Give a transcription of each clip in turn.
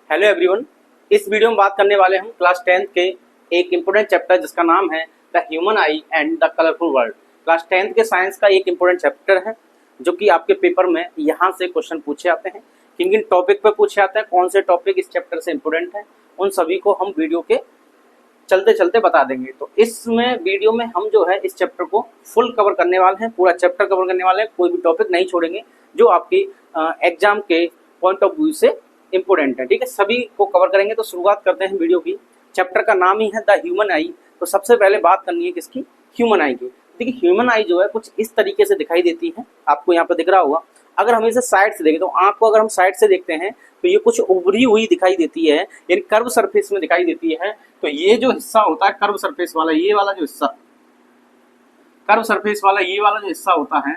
Hello everyone. इस video में बात करने वाले हम क्लास 10th के एक इम्पोर्टेंट चैप्टर जिसका नाम है the human I and the colourful world. Class 10th के साइंस का एक इम्पोर्टेंट चैप्टर है जो कि आपके पेपर में यहाँ से क्वेश्चन पूछे जाते हैं। किन किन टॉपिक पर पूछे जाते हैं, कौन से टॉपिक इस चैप्टर से इम्पोर्टेंट है, उन सभी को हम वीडियो के चलते चलते बता देंगे। तो इसमें वीडियो में हम जो है इस चैप्टर को फुल कवर करने वाले हैं, पूरा चैप्टर कवर करने वाले हैं, कोई भी टॉपिक नहीं छोड़ेंगे जो आपकी एग्जाम के पॉइंट ऑफ व्यू से इम्पोर्टेंट है। ठीक है, सभी को कवर करेंगे। तो शुरुआत करते हैं वीडियो की। चैप्टर का नाम ही है द ह्यूमन आई। तो सबसे पहले बात करनी है किसकी, ह्यूमन आई की। देखिए ह्यूमन आई जो है कुछ इस तरीके से दिखाई देती है, आपको यहाँ पर दिख रहा होगा। अगर हम इसे साइड से देखें तो आंख को अगर हम साइड से देखते हैं तो ये कुछ उभरी हुई दिखाई देती है, यानी कर्व सरफेस में दिखाई देती है। तो ये जो हिस्सा होता है कर्व सरफेस वाला, ये वाला जो हिस्सा कर्व सरफेस वाला, ये वाला जो हिस्सा होता है,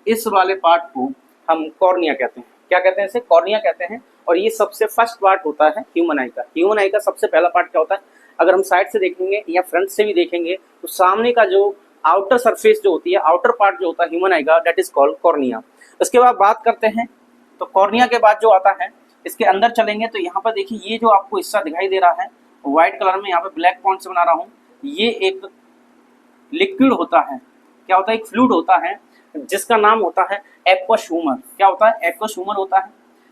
इस वाले पार्ट को हम कॉर्निया कहते हैं। क्या कहते हैं इसे? कॉर्निया कहते हैं। और ये सबसे फर्स्ट पार्ट होता है ह्यूमन आई का। ह्यूमन आई का सबसे पहला पार्ट क्या होता है? अगर हम साइड से देखेंगे या फ्रंट से भी देखेंगे तो सामने का जो आउटर सरफेस जो होती है, आउटर पार्ट जो होता है ह्यूमन आई का, दैट इज कॉल्ड कॉर्निया। उसके बाद बात करते हैं तो कॉर्निया के बाद जो आता है, इसके अंदर चलेंगे तो यहाँ पर देखिए ये जो आपको हिस्सा दिखाई दे रहा है व्हाइट कलर में, यहाँ पे ब्लैक पॉइंट से बना रहा हूँ, ये एक लिक्विड होता है। क्या होता है? एक फ्लूइड होता है जिसका नाम होता है एक्वस ह्यूमर। क्या होता है? एक्वस ह्यूमर होता है।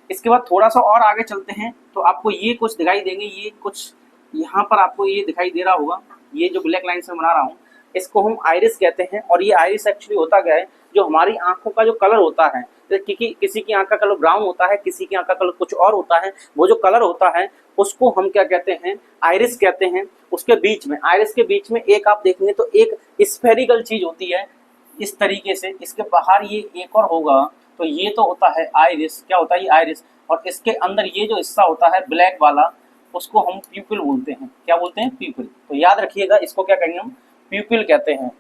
इसके बाद थोड़ा सा और आगे चलते हैं तो आपको ये कुछ दिखाई देंगे, ये कुछ यहाँ पर आपको ये दिखाई दे रहा होगा, ये जो ब्लैक लाइन से बना रहा हूँ इसको हम आइरिस कहते हैं। और ये आइरिस एक्चुअली होता क्या है, जो हमारी आंखों का जो कलर होता है, क्योंकि किसी की आंख का कलर ब्राउन होता है, किसी की आंख का कलर कुछ और होता है, वो जो कलर होता है उसको हम क्या कहते हैं? आइरिस कहते हैं। उसके बीच में, आइरिस के बीच में एक आप देखेंगे तो एक स्फेरिकल चीज होती है इस तरीके से, इसके बाहर ये एक और होगा, तो ये तो होता है आइरिस। क्या होता है? ये आइरिस। और इसके अंदर ये जो हिस्सा होता है ब्लैक वाला, उसको हम प्यूपिल बोलते हैं। क्या बोलते हैं? प्यूपिल। तो याद रखिएगा, इसको क्या कहेंगे हम? प्यूपिल कहते हैं।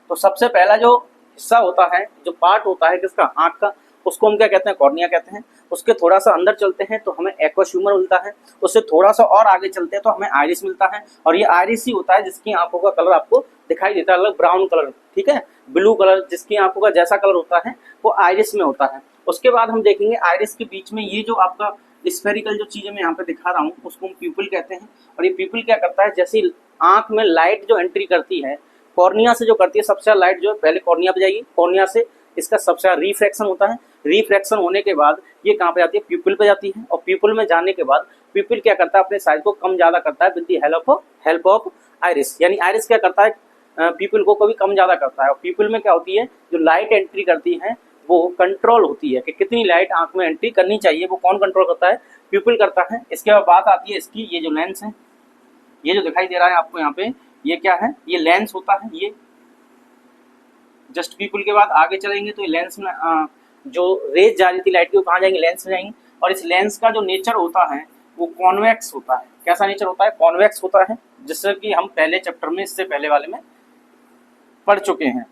तो सबसे पहला जो हिस्सा होता है, जो पार्ट होता है किसका? आंख का, उसको हम क्या कहते हैं? कॉर्निया कहते हैं। उसके थोड़ा सा अंदर चलते हैं तो हमें एक्वस ह्यूमर मिलता है। उससे थोड़ा सा और आगे चलते हैं तो हमें आइरिस मिलता है। और ये आइरिस ही होता है जिसकी आंखों का कलर आपको दिखाई देता है, अलग ब्राउन कलर, ठीक है, ब्लू कलर, जिसकी आंखों का जैसा कलर होता है वो आइरिस में होता है। उसके बाद हम देखेंगे आइरिस के बीच में ये जो आपका स्फेरिकल जो चीजें मैं यहाँ पे दिखा रहा हूँ उसको हम प्यूपिल कहते हैं। और ये प्यूपिल क्या करता है, जैसे आंख में लाइट जो एंट्री करती है कॉर्निया से, जो करती है सबसे लाइट जो है पहले कॉर्निया पे जाएगी, कॉर्निया से इसका सबसे रिफ्रैक्शन होता है। रिफ्रैक्शन होने के बाद ये कहाँ पे जाती है? प्यूपिल पे जाती है। और प्यूपिल में जाने के बाद प्यूपिल क्या करता है? अपने साइज को कम ज्यादा करता है with the help of iris. यानी आइरिस क्या करता है? प्यूपिल को कभी कम ज्यादा करता है। और प्यूपिल में क्या होती है, जो लाइट एंट्री करती है वो कंट्रोल होती है कि कितनी लाइट आंख में एंट्री करनी चाहिए, वो कौन कंट्रोल करता है? प्यूपिल करता है। इसके बाद बात आती है इसकी, ये जो लेंस है, ये जो दिखाई दे रहा है आपको यहाँ पे, ये क्या है? ये लेंस होता है। ये जस्ट प्यूपिल के बाद आगे चलेंगे तो ये लेंस में जो रेज जा रही थी लाइट की, वो कहाँ जाएंगे? लेंस में जाएंगे। और इस लेंस का जो नेचर होता है वो कॉन्वेक्स होता है। कैसा नेचर होता है? कॉन्वेक्स होता है, जिससे कि हम पहले चैप्टर में, इससे पहले वाले में पढ़ चुके हैं।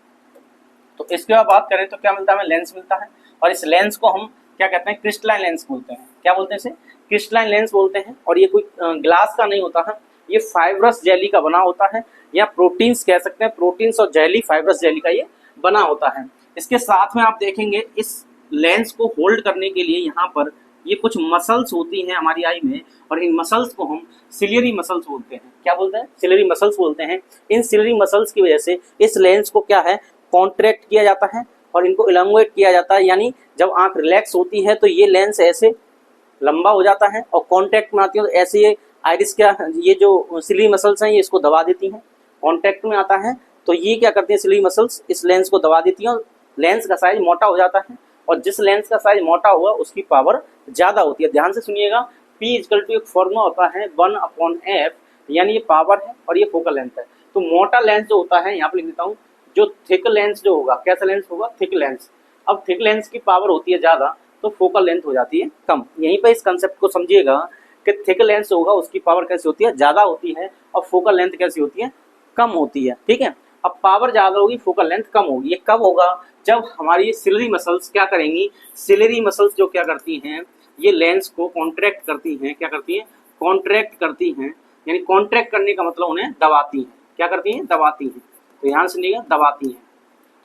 तो इसके बाद बात करें तो क्या मिलता है हमें? लेंस मिलता है। और इस लेंस को हम क्या कहते हैं? क्रिस्टलाइन लेंस बोलते हैं। क्या बोलते हैं इसे? क्रिस्टलाइन लेंस बोलते हैं। और ये कोई ग्लास का नहीं होता है, ये फाइब्रस जेली का बना होता है, या प्रोटीन्स कह सकते हैं, प्रोटीन्स और जेली, फाइब्रस जेली का ये बना होता है। इसके साथ में आप देखेंगे इस लेंस को होल्ड करने के लिए यहाँ पर ये कुछ मसल्स होती हैं हमारी आई में, और इन मसल्स को हम सिलियरी मसल्स बोलते हैं। क्या बोलते हैं? सिलियरी मसल्स बोलते हैं। इन सिलियरी मसल्स की वजह से इस लेंस को क्या है? कॉन्ट्रैक्ट किया जाता है और इनको इलांगुएट किया जाता है। यानी जब आंख रिलैक्स होती है तो ये लेंस ऐसे लंबा हो जाता है, और कॉन्टैक्ट में आती है तो ऐसे ये आइरिस क्या, ये जो सिली मसल्स हैं ये इसको दबा देती हैं। कॉन्टैक्ट में आता है तो ये क्या करती है? सिली मसल्स इस लेंस को दबा देती हैं और लेंस का साइज मोटा हो जाता है। और जिस लेंस का साइज मोटा हुआ उसकी पावर ज्यादा होती है। ध्यान से सुनिएगा, P इक्वल टू एक फॉर्मूला होता है 1/f, यानी ये पावर है और ये फोकल लेंथ है। तो मोटा लेंस जो होता है, यहाँ पर लिख देता हूँ, जो थिक लेंस जो होगा, कैसा लेंस होगा? Thick lens. अब थिक लेंस की पावर होती है ज्यादा तो फोकल लेंथ हो जाती है कम। यहीं पर इस कंसेप्ट को समझिएगा कि थिक लेंस होगा उसकी पावर कैसी होती है? ज्यादा होती है, और फोकल लेंथ कैसी होती है? कम होती है। ठीक है, अब पावर ज्यादा होगी, फोकल लेंथ कम होगी। ये कब होगा? जब हमारी सिलरी मसल्स क्या करेंगी? सिलरी मसल्स जो क्या करती हैं, ये लेंस को कॉन्ट्रैक्ट करती हैं। क्या करती हैं? कॉन्ट्रैक्ट करती हैं। यानी कॉन्ट्रैक्ट करने का मतलब उन्हें दबाती हैं। क्या करती हैं? दबाती हैं। तो ध्यान से सुनिएगा, दबाती हैं।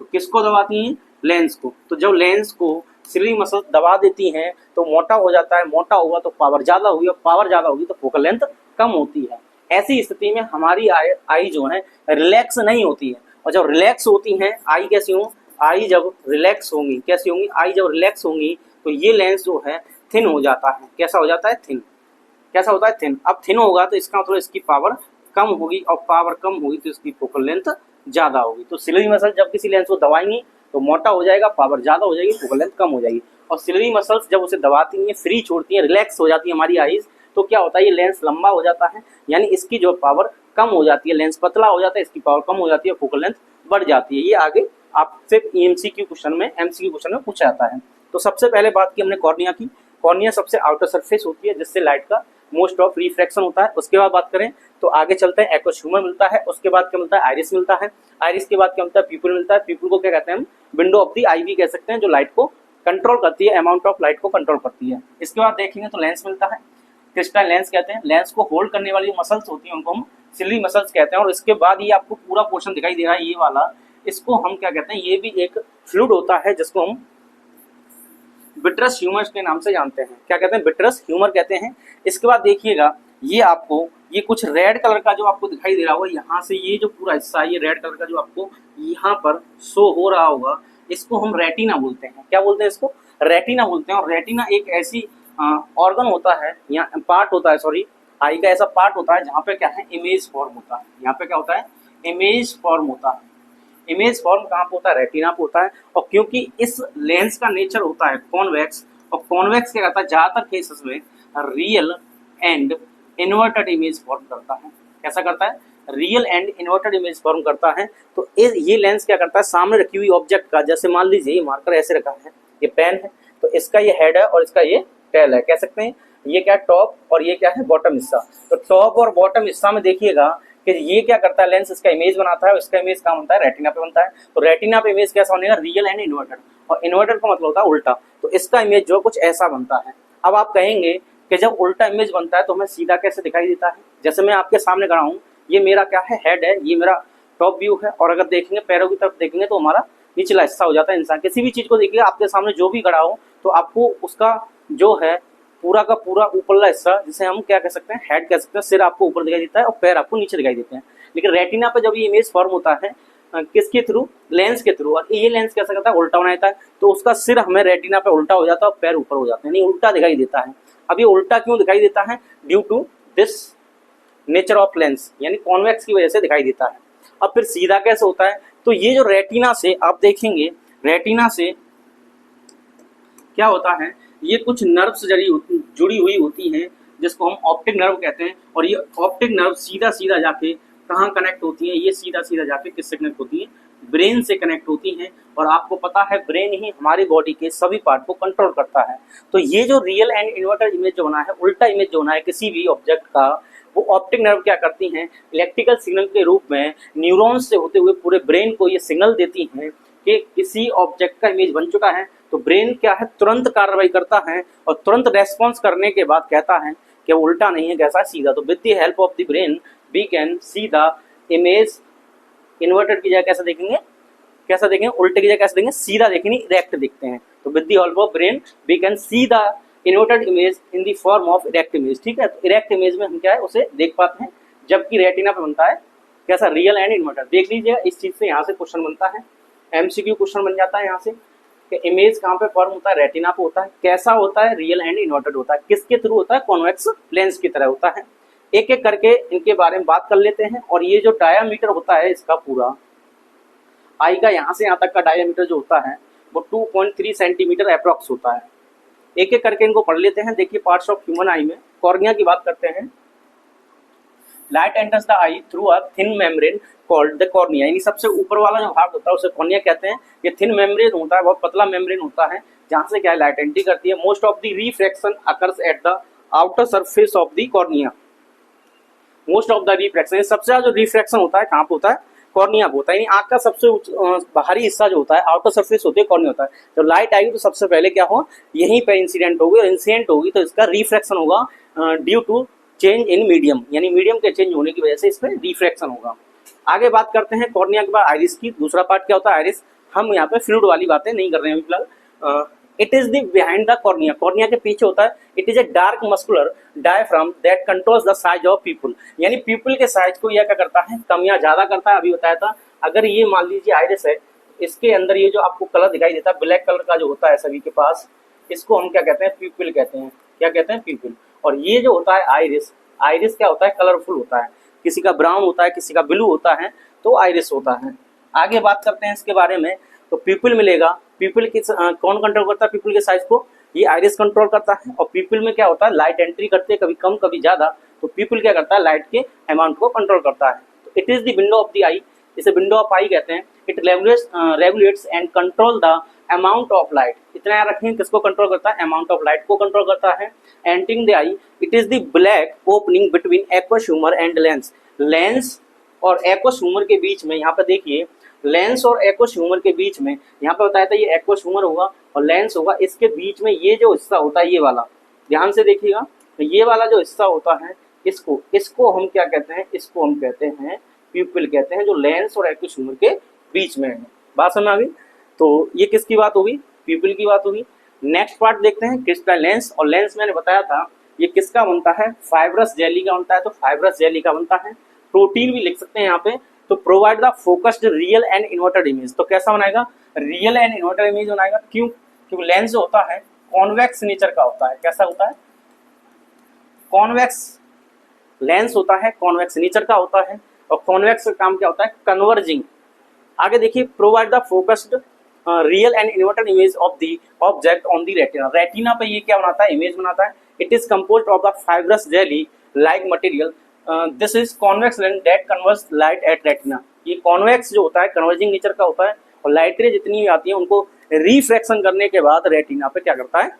तो किसको दबाती हैं? लेंस को। तो जब लेंस को सिलियरी मसल्स दबा देती हैं तो मोटा हो जाता है, मोटा होगा तो पावर ज़्यादा होगी, और पावर ज़्यादा होगी तो फोकल लेंथ कम होती है। ऐसी स्थिति में हमारी आई जो है रिलैक्स नहीं होती है, और जब रिलैक्स होती हैं आई कैसी हो, आई जब रिलैक्स होंगी कैसी होंगी, आई जब रिलैक्स होंगी तो ये लेंस जो है थिन हो जाता है। कैसा हो जाता है? थिन। कैसा होता है? थिन। अब थिन होगा तो इसका मतलब इसकी पावर कम होगी, और पावर कम होगी तो इसकी फोकल लेंथ ज़्यादा होगी। तो सिलियरी मसल जब किसी लेंस को दबाएंगी तो मोटा हो जाएगा, पावर ज़्यादा हो जाएगी, फोकल लेंथ कम हो जाएगी। और सिलियरी मसल्स जब उसे दबाती हैं, फ्री छोड़ती हैं, रिलैक्स हो जाती है हमारी आईज, तो क्या होता है, ये लेंस लंबा हो जाता है, यानी इसकी जो पावर कम हो जाती है, लेंस पतला हो जाता है, इसकी पावर कम हो जाती है, फोकल लेंथ बढ़ जाती है। ये आगे आपसे एमसीक्यू क्वेश्चन में पूछा जाता है। तो सबसे पहले बात की हमने कॉर्निया की। कॉर्निया सबसे आउटर सरफेस होती है जिससे लाइट का मोस्ट ऑफ रिफ्रैक्शन होता है। उसके बाद बात करें तो आगे चलते हैं, एक्वस ह्यूमर मिलता है, उसके बाद क्या मिलता है, आइरिस मिलता है, आइरिस के बाद क्या मिलता है, प्यूपिल मिलता है। प्यूपिल को क्या कहते हैं हम, विंडो ऑफ द आई भी कह सकते हैं, जो लाइट को कंट्रोल करती है, अमाउंट ऑफ लाइट को कंट्रोल करती है। इसके बाद देखेंगे तो लेंस मिलता है, क्रिस्टल लेंस कहते हैं। लेंस को होल्ड करने वाली मसल्स होती हैं उनको हम सिलियरी मसल्स कहते हैं। और इसके बाद ये आपको पूरा पोर्शन दिखाई दे रहा है, ये वाला, इसको हम क्या कहते हैं, ये भी एक फ्लूइड होता है जिसको हम विट्रस ह्यूमर के नाम से जानते हैं। क्या कहते हैं? विट्रस ह्यूमर कहते हैं। इसके बाद देखिएगा, ये आपको ये कुछ रेड कलर का जो आपको दिखाई दे रहा होगा, यहाँ से ये जो पूरा हिस्सा है, ये रेड कलर का जो आपको यहाँ पर शो हो रहा होगा, इसको हम रेटिना बोलते हैं। क्या बोलते हैं इसको? रेटिना बोलते हैं। और रेटिना एक ऐसी ऑर्गन होता है, यहाँ पार्ट होता है, सॉरी, आई का ऐसा पार्ट होता है जहाँ पे क्या है, इमेज फॉर्म होता है। यहाँ पे क्या होता है? इमेज फॉर्म होता है। इमेज फॉर्म कहाँ पे होता है? रेटिना पे होता है। और क्योंकि इस लेंस का नेचर होता है कॉन्वेक्स, और कॉन्वेक्स क्या करता है, ज्यादातर केसेस में real and inverted image form करता है। कैसा करता है? Real and inverted image form करता है। तो ये लेंस क्या करता है, सामने रखी हुई ऑब्जेक्ट का, जैसे मान लीजिए ये मार्कर ऐसे रखा है, ये पेन है, तो इसका ये हेड है और इसका ये टेल है, कह सकते हैं। ये क्या है, टॉप, और ये क्या है, बॉटम हिस्सा। तो टॉप और बॉटम हिस्सा में देखिएगा कि ये क्या करता है, लेंस इसका इमेज बनाता है, और इसका इमेज कहाँ बनता है, रेटिना पे बनता है। तो रेटिना पे इमेज कैसा बनेगा, रियल एंड इन्वर्टेड, और इन्वर्टेड का मतलब होता है उल्टा। तो इसका इमेज जो कुछ ऐसा बनता है। अब आप कहेंगे कि जब उल्टा इमेज बनता है तो हमें सीधा कैसे दिखाई देता है? जैसे मैं आपके सामने खड़ा हूँ, ये मेरा क्या है, हेड है, ये मेरा टॉप व्यू है, और अगर देखेंगे पैरों की तरफ देखेंगे तो हमारा निचला हिस्सा हो जाता है। इंसान किसी भी चीज को देखिए, आपके सामने जो भी खड़ा हो तो आपको उसका जो है पूरा का पूरा ऊपरला हिस्सा, जिसे हम क्या कह सकते हैं, हेड कह सकते हैं, सिर आपको ऊपर दिखाई देता है और पैर आपको नीचे दिखाई देते हैं। लेकिन रेटिना पर जब ये इमेज फॉर्म होता है किसके थ्रू, लेंस के थ्रू, और ये लेंस कैसा करता है, उल्टा बना देता है। तो उसका सिर हमें रेटिना पे उल्टा हो जाता है और पैर ऊपर हो जाते हैं, यानी उल्टा दिखाई देता है। अब ये उल्टा क्यों दिखाई देता है? Due to this nature of lens, यानी कॉन्वेक्स की वजह से दिखाई देता है। अब फिर सीधा कैसे होता है? तो ये जो रेटिना से आप देखेंगे, रेटिना से क्या होता है, ये कुछ नर्व्स जुड़ी हुई होती हैं जिसको हम ऑप्टिक नर्व कहते हैं। और ये ऑप्टिक नर्व सीधा सीधा जाके कहाँ कनेक्ट होती हैं, ये सीधा सीधा जाके किससे कनेक्ट होती हैं, ब्रेन से कनेक्ट होती हैं। और आपको पता है ब्रेन ही हमारी बॉडी के सभी पार्ट को कंट्रोल करता है। तो ये जो रियल एंड इन्वर्टेड इमेज जो बना है, उल्टा इमेज जो बना है किसी भी ऑब्जेक्ट का, वो ऑप्टिक नर्व क्या करती हैं, इलेक्ट्रिकल सिग्नल के रूप में न्यूरॉन्स से होते हुए पूरे ब्रेन को ये सिग्नल देती हैं कि किसी ऑब्जेक्ट का इमेज बन चुका है। तो ब्रेन क्या है, तुरंत कार्रवाई करता है और तुरंत रेस्पॉन्स करने के बाद कहता है कि वो उल्टा नहीं है, कैसा, सीधा। तो with the help of the brain we can see the image inverted की जगह कैसे देखेंगे, कैसा देखेंगे, उल्टे की जगह कैसे देखेंगे, सीधा देखेंगे, इरेक्ट देखते हैं। तो with the help of brain we can see the inverted image in the form of erect image. ठीक है, तो इरेक्ट इमेज में हम क्या है उसे देख पाते हैं, जबकि रेटिना पे बनता है कैसा, रियल एंड इन्वर्टेड। देख लीजिएगा, इस चीज से यहाँ से क्वेश्चन बनता है, एमसीक्यू क्वेश्चन बन जाता है यहाँ से कि इमेज कहाँ पे फॉर्म होता है, रेटिना पे होता है। कैसा होता है, रियल एंड इन्वर्टेड होता है। किसके थ्रू होता है, कॉन्वेक्स लेंस की तरह होता है। एक एक करके इनके बारे में बात कर लेते हैं। और ये जो डायामीटर होता है इसका पूरा, आई का यहाँ से यहाँ तक का डायामीटर जो होता है वो 2.3 सेंटीमीटर अप्रॉक्स होता है। एक एक करके इनको पढ़ लेते हैं। देखिए, पार्ट्स ऑफ ह्यूमन आई में कॉर्निया की बात करते हैं। Light enters the I through a thin membrane called the cornea, यानी सबसे ऊपर वाला जो भाग होता है उसे कॉर्निया कहते हैं। ये थिन मेम्ब्रेन होता है, बहुत पतला मेम्ब्रेन होता है, जहाँ से क्या है, लाइट एंट्री करती है। Most of the refraction occurs at the outer surface of the cornea. Most of the refraction, सबसे ज्यादा जो रिफ्रैक्शन होता है कहाँ पे होता है, कॉर्निया पे होता है। यानी आँख का सबसे बाहरी हिस्सा जो होता है, आउटर सरफेस होती है, कॉर्निया होता है। जब लाइट आएगी तो सबसे पहले क्या हो, यहीं पे इंसिडेंट होगी, और इंसिडेंट होगी तो इसका रिफ्रैक्शन होगा due to change in medium, यानी मीडियम के चेंज होने की वजह से इसमें रिफ्रैक्शन होगा। आगे बात करते हैं कॉर्निया के बाद आइरिस की। दूसरा पार्ट क्या होता है, आइरिस। हम यहाँ पे फ्लूइड वाली बातें नहीं कर रहे हैं फिलहाल। It is the behind the cornea, cornea के पीछे होता है। It is a dark muscular diaphragm that controls the size of people, यानी पीपल के साइज को यह क्या करता है, कम या ज्यादा करता है। अभी बताया था, अगर ये मान लीजिए आइरिस है, इसके अंदर ये जो आपको कलर दिखाई देता है ब्लैक कलर का जो होता है सभी के पास, इसको हम क्या कहते हैं, पीपल कहते हैं। क्या कहते हैं, पीपल। और ये जो होता है आइरिस, आइरिस क्या होता है, कलरफुल होता है, किसी का ब्राउन होता है, किसी का ब्लू होता है, तो आइरिस होता है। आगे बात करते हैं इसके बारे में। तो पीपल मिलेगा, पीपल की कौन कंट्रोल करता है पीपल के साइज को, ये आइरिस कंट्रोल करता है। और पीपल में क्या होता है, लाइट एंट्री करते हैं, कभी कम कभी ज्यादा, तो पीपल क्या करता है, लाइट के अमाउंट को कंट्रोल करता है। तो it is the window of the eye, इसे विंडो ऑफ आई कहते हैं। It regulates and control the amount of light, इतना याद रखें, किसको कंट्रोल करता है, अमाउंट ऑफ लाइट को कंट्रोल करता है। Entering the eye, it is the black opening between aqueous humour and lens, lens और एक्वस ह्यूमर के बीच में, यहाँ पे देखिए लेंस और एक्वस ह्यूमर के बीच में, यहाँ पे बताया था ये एक्वस ह्यूमर होगा और लेंस होगा, इसके बीच में ये जो हिस्सा होता है, ये वाला ध्यान से देखिएगा, तो ये वाला जो हिस्सा होता है, इसको हम क्या कहते हैं, इसको हम कहते हैं प्यूपिल कहते हैं, जो लेंस और एक्वस ह्यूमर के बीच में है। बात समझ आ गई। तो ये किसकी बात होगी, प्यूपिल की बात होगी। नेक्स्ट पार्ट देखते हैं क्रिस्टल लेंस। और लेंस मैंने बताया था ये किसका बनता है, फाइब्रस जेली का बनता है, तो फाइब्रस जेली का बनता है। प्रोटीन भी लिख सकते हैं यहाँ पे। तो provide the focused real and inverted image, तो कैसा बनाएगा, रियल एंड इन्वर्टेड इमेज बनाएगा। क्यों, क्योंकि लेंस जो होता है कॉन्वेक्स नेचर का होता है। कैसा होता है, कॉन्वेक्स लेंस होता है, कॉन्वेक्स नेचर का होता है। और कॉन्वेक्स का काम क्या होता है, कन्वर्जिंग। आगे देखिए, provide the focused real and inverted image of the object on the retina, retina पे ये क्या बनाता है, इमेज बनाता है। It is composed of the fibrous jelly like material, this is convex lens that converse light at retina. ये convex जो होता है कन्वर्जिंग नेचर का होता है, और लाइट रे जितनी भी आती है उनको रिफ्रैक्शन करने के बाद रेटिना पे क्या करता है,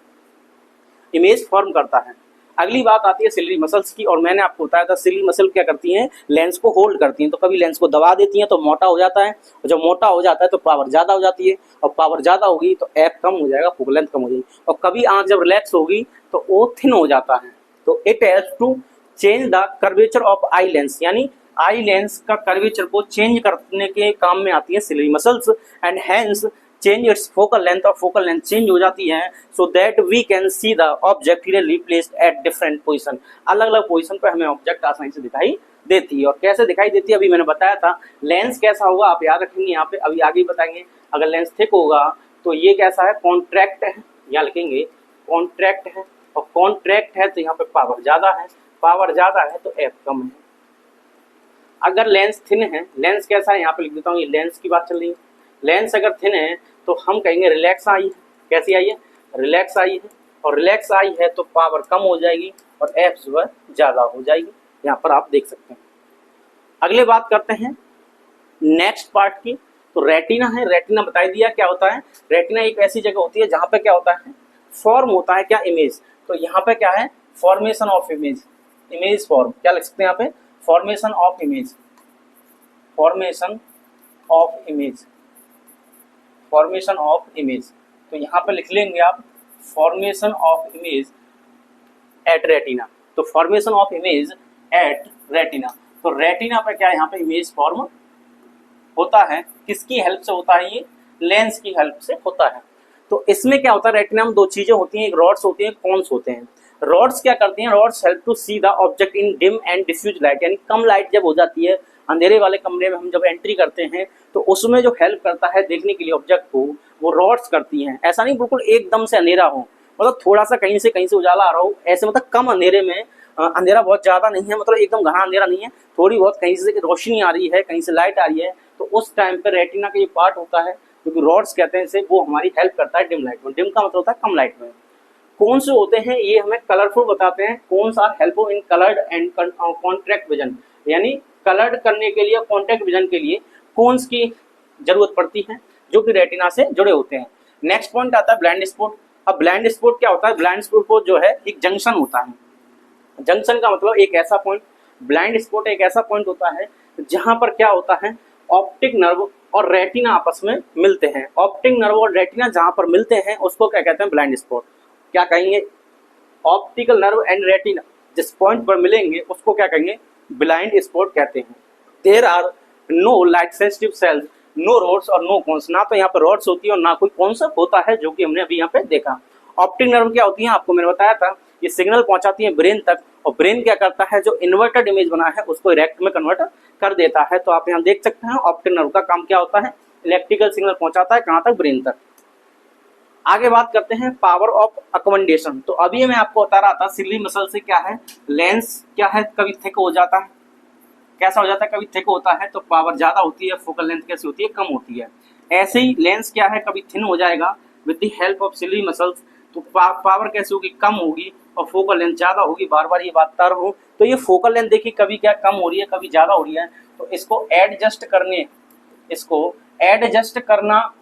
इमेज फॉर्म करता है। अगली बात आती है सिलरी मसल्स की। और मैंने आपको बताया था सिलरी मसल क्या करती हैं, लेंस को होल्ड करती हैं। तो कभी लेंस को दबा देती हैं तो मोटा हो जाता है, और जब मोटा हो जाता है तो पावर ज्यादा हो जाती है, और पावर ज्यादा होगी तो एफ कम हो जाएगा, फोकल लेंथ कम हो जाएगी। और कभी आंख जब रिलैक्स होगी तो वो थिन हो जाता है। तो it helps to change the curvature of eye lens, यानी आई लेंस का कर्वेचर को चेंज करने के काम में आती है ciliary muscles. And hence change its focal length, और फोकल लेंथ चेंज हो जाती है, so that we can see the object clearly placed at different position. अलग अलग पोजीशन पर हमें ऑब्जेक्ट आसानी से दिखाई देती है। और कैसे दिखाई देती है अभी मैंने बताया था। लेंस कैसा होगा आप याद रखेंगे, यहाँ पे अभी आगे बताएंगे। अगर लेंस थिक होगा तो ये कैसा है, कॉन्ट्रैक्ट है, यहाँ लिखेंगे कॉन्ट्रैक्ट है, और कॉन्ट्रैक्ट है तो यहाँ पे पावर ज्यादा है, पावर ज्यादा है तो एफ कम है। अगर लेंस थिन है, लेंस कैसा है यहाँ पे लिख देता हूँ, ये लेंस की बात चल रही है। लेंस अगर थिन है तो हम कहेंगे रिलैक्स आई है। कैसी आई है, रिलैक्स आई है। और रिलैक्स आई है तो पावर कम हो जाएगी और एफ जो है ज्यादा हो जाएगी, यहाँ पर आप देख सकते हैं। अगले बात करते हैं नेक्स्ट पार्ट की। तो रेटिना है, रेटिना बता दिया क्या होता है। रेटिना एक ऐसी जगह होती है जहाँ पे क्या होता है, फॉर्म होता है क्या, इमेज। तो यहाँ पे क्या है, formation of image, image form, क्या लिख सकते हैं यहाँ पे, formation of image, formation of image, formation of image. तो यहाँ पे लिख लेंगे आप formation of image at retina. तो formation of image at retina, तो रेटिना पे क्या है, यहाँ पे इमेज फॉर्म होता है। किसकी हेल्प से होता है, ये लेंस की हेल्प से होता है। तो इसमें क्या होता है, रेटिना में दो चीजें होती हैं, एक रॉड्स होती हैं, कॉन्स होते हैं। रॉड्स क्या करती हैं, rods help to see the object in dim and diffuse light, यानी कम लाइट जब हो जाती है, अंधेरे वाले कमरे में हम जब एंट्री करते हैं तो उसमें जो हेल्प करता है देखने के लिए ऑब्जेक्ट को, वो रॉड्स करती हैं। ऐसा नहीं बिल्कुल एकदम से अंधेरा हो, मतलब थोड़ा सा कहीं से उजाला आ रहा हो, ऐसे मतलब कम अंधेरे में, अंधेरा बहुत ज्यादा नहीं है, मतलब एकदम घना अंधेरा नहीं है, थोड़ी बहुत कहीं से रोशनी आ रही है, कहीं से लाइट आ रही है, तो उस टाइम पर रेटिना का ये पार्ट होता है, क्योंकि रॉड्स कहते हैं इसे, वो हमारी हेल्प करता है डिम लाइट में। डिम का मतलब होता है कम लाइट में। कौन से होते हैं, ये हमें कलरफुल बताते हैं। कौन सा helpful in coloured and contract vision, यानी कलर्ड करने के लिए, कॉन्ट्रैक्ट विजन के लिए कौन की जरूरत पड़ती है, जो कि रेटिना से जुड़े होते हैं। नेक्स्ट पॉइंट आता है ब्लाइंड स्पॉट। अब ब्लाइंड स्पॉट क्या होता है, ब्लाइंड स्पॉट जो है एक जंक्शन होता है। जंक्शन का मतलब एक ऐसा पॉइंट, ब्लाइंड स्पॉट एक ऐसा पॉइंट होता है जहां पर क्या होता है, ऑप्टिक नर्व और रेटिना आपस में मिलते हैं। ऑप्टिक नर्व और रेटिना जहां पर मिलते हैं उसको क्या कहते हैं, ब्लाइंड स्पॉट। क्या कहेंगे, ऑप्टिकल नर्व एंड रेटिना जिस पॉइंट पर मिलेंगे उसको क्या कहेंगे, ब्लाइंड स्पॉट कहते हैं। There are no light sensitive cells no rods और नो कॉन्स, ना तो यहाँ पे रोड्स होती है और ना कोई कॉन्सेप्ट होता है, जो कि हमने अभी यहाँ पे देखा। ऑप्टिक नर्व क्या होती है, आपको मैंने बताया था, ये सिग्नल पहुंचाती है ब्रेन तक, और ब्रेन क्या करता है, जो इन्वर्टेड इमेज बना है उसको इरेक्ट में कन्वर्ट कर देता है। तो आप यहाँ देख सकते हैं ऑप्टिक नर्व का काम क्या होता है, इलेक्ट्रिकल सिग्नल पहुंचाता है कहाँ तक, ब्रेन तक। आगे बात करते हैं पावर ऑफ अकोमोडेशन। तो अभी मैं आपको बता रहा था सिली मसल से क्या है, लेंस क्या है, कभी थिक हो जाता है, कैसा हो जाता है, कभी थिक होता है तो पावर ज्यादा होती है, फोकल लेंथ कैसी होती है, कम होती है। ऐसे ही लेंस क्या है, कभी थिन हो जाएगा with the help of silly muscles, तो पावर कैसी होगी, कम होगी, और फोकल लेंथ ज्यादा होगी। बार बार ये बात बता रहा हूँ। तो ये फोकल लेंथ देखिए कभी क्या कम हो रही है, कभी ज्यादा हो रही है, तो इसको एडजस्ट करना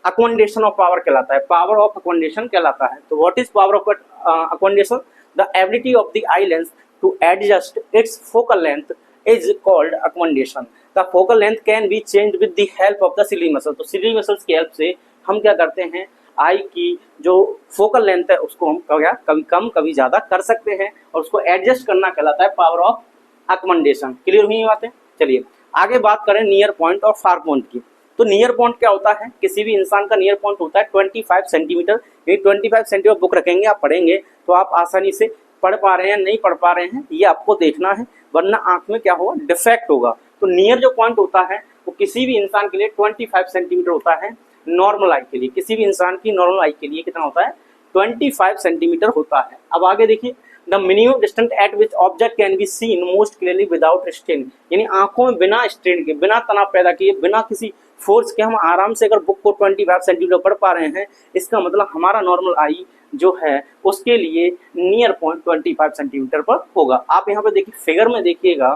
अकोमोडेशन ऑफ पावर कहलाता है, पावर ऑफ अकोमोडेशन कहलाता है। तो what is power of accommodation, the ability of the eye lens to adjust its focal length is called accommodation. The focal length can be change with the help of the ciliary muscle. तो ciliary muscles की help से हम क्या करते हैं, आई की जो focal length है उसको हम कभी कम कभी ज्यादा कर सकते हैं, और उसको एडजस्ट करना कहलाता है पावर ऑफ अकोमोडेशन। क्लियर हुई बातें। चलिए आगे बात करें नियर पॉइंट और फार पॉइंट की। तो नियर पॉइंट क्या होता है, किसी भी इंसान का नियर पॉइंट होता है 25 सेंटीमीटर। ये 25 सेंटीमीटर बुक रखेंगे, आप पढ़ेंगे तो आप आसानी से पढ़ पा रहे हैं नहीं पढ़ पा रहे हैं ये आपको देखना है, वरना आंख में क्या होगा, डिफेक्ट होगा। तो नियर जो पॉइंट होता है वो किसी भी इंसान के लिए 25 सेंटीमीटर होता है। नॉर्मल आई के लिए, किसी भी इंसान की नॉर्मल आई के लिए कितना होता है, 25 सेंटीमीटर होता है। अब आगे देखिए, the minimum distance at which object can be scene most clearly without strain, यानी आंखों में बिना स्ट्रेन के, बिना तनाव पैदा किए, बिना किसी फोर्स के हम आराम से अगर बुक को 25 सेंटीमीटर पढ़ पा रहे हैं, इसका मतलब हमारा नॉर्मल आई जो है उसके लिए नियर पॉइंट 25 सेंटीमीटर पर होगा। आप यहाँ पे देखिए फिगर में देखिएगा,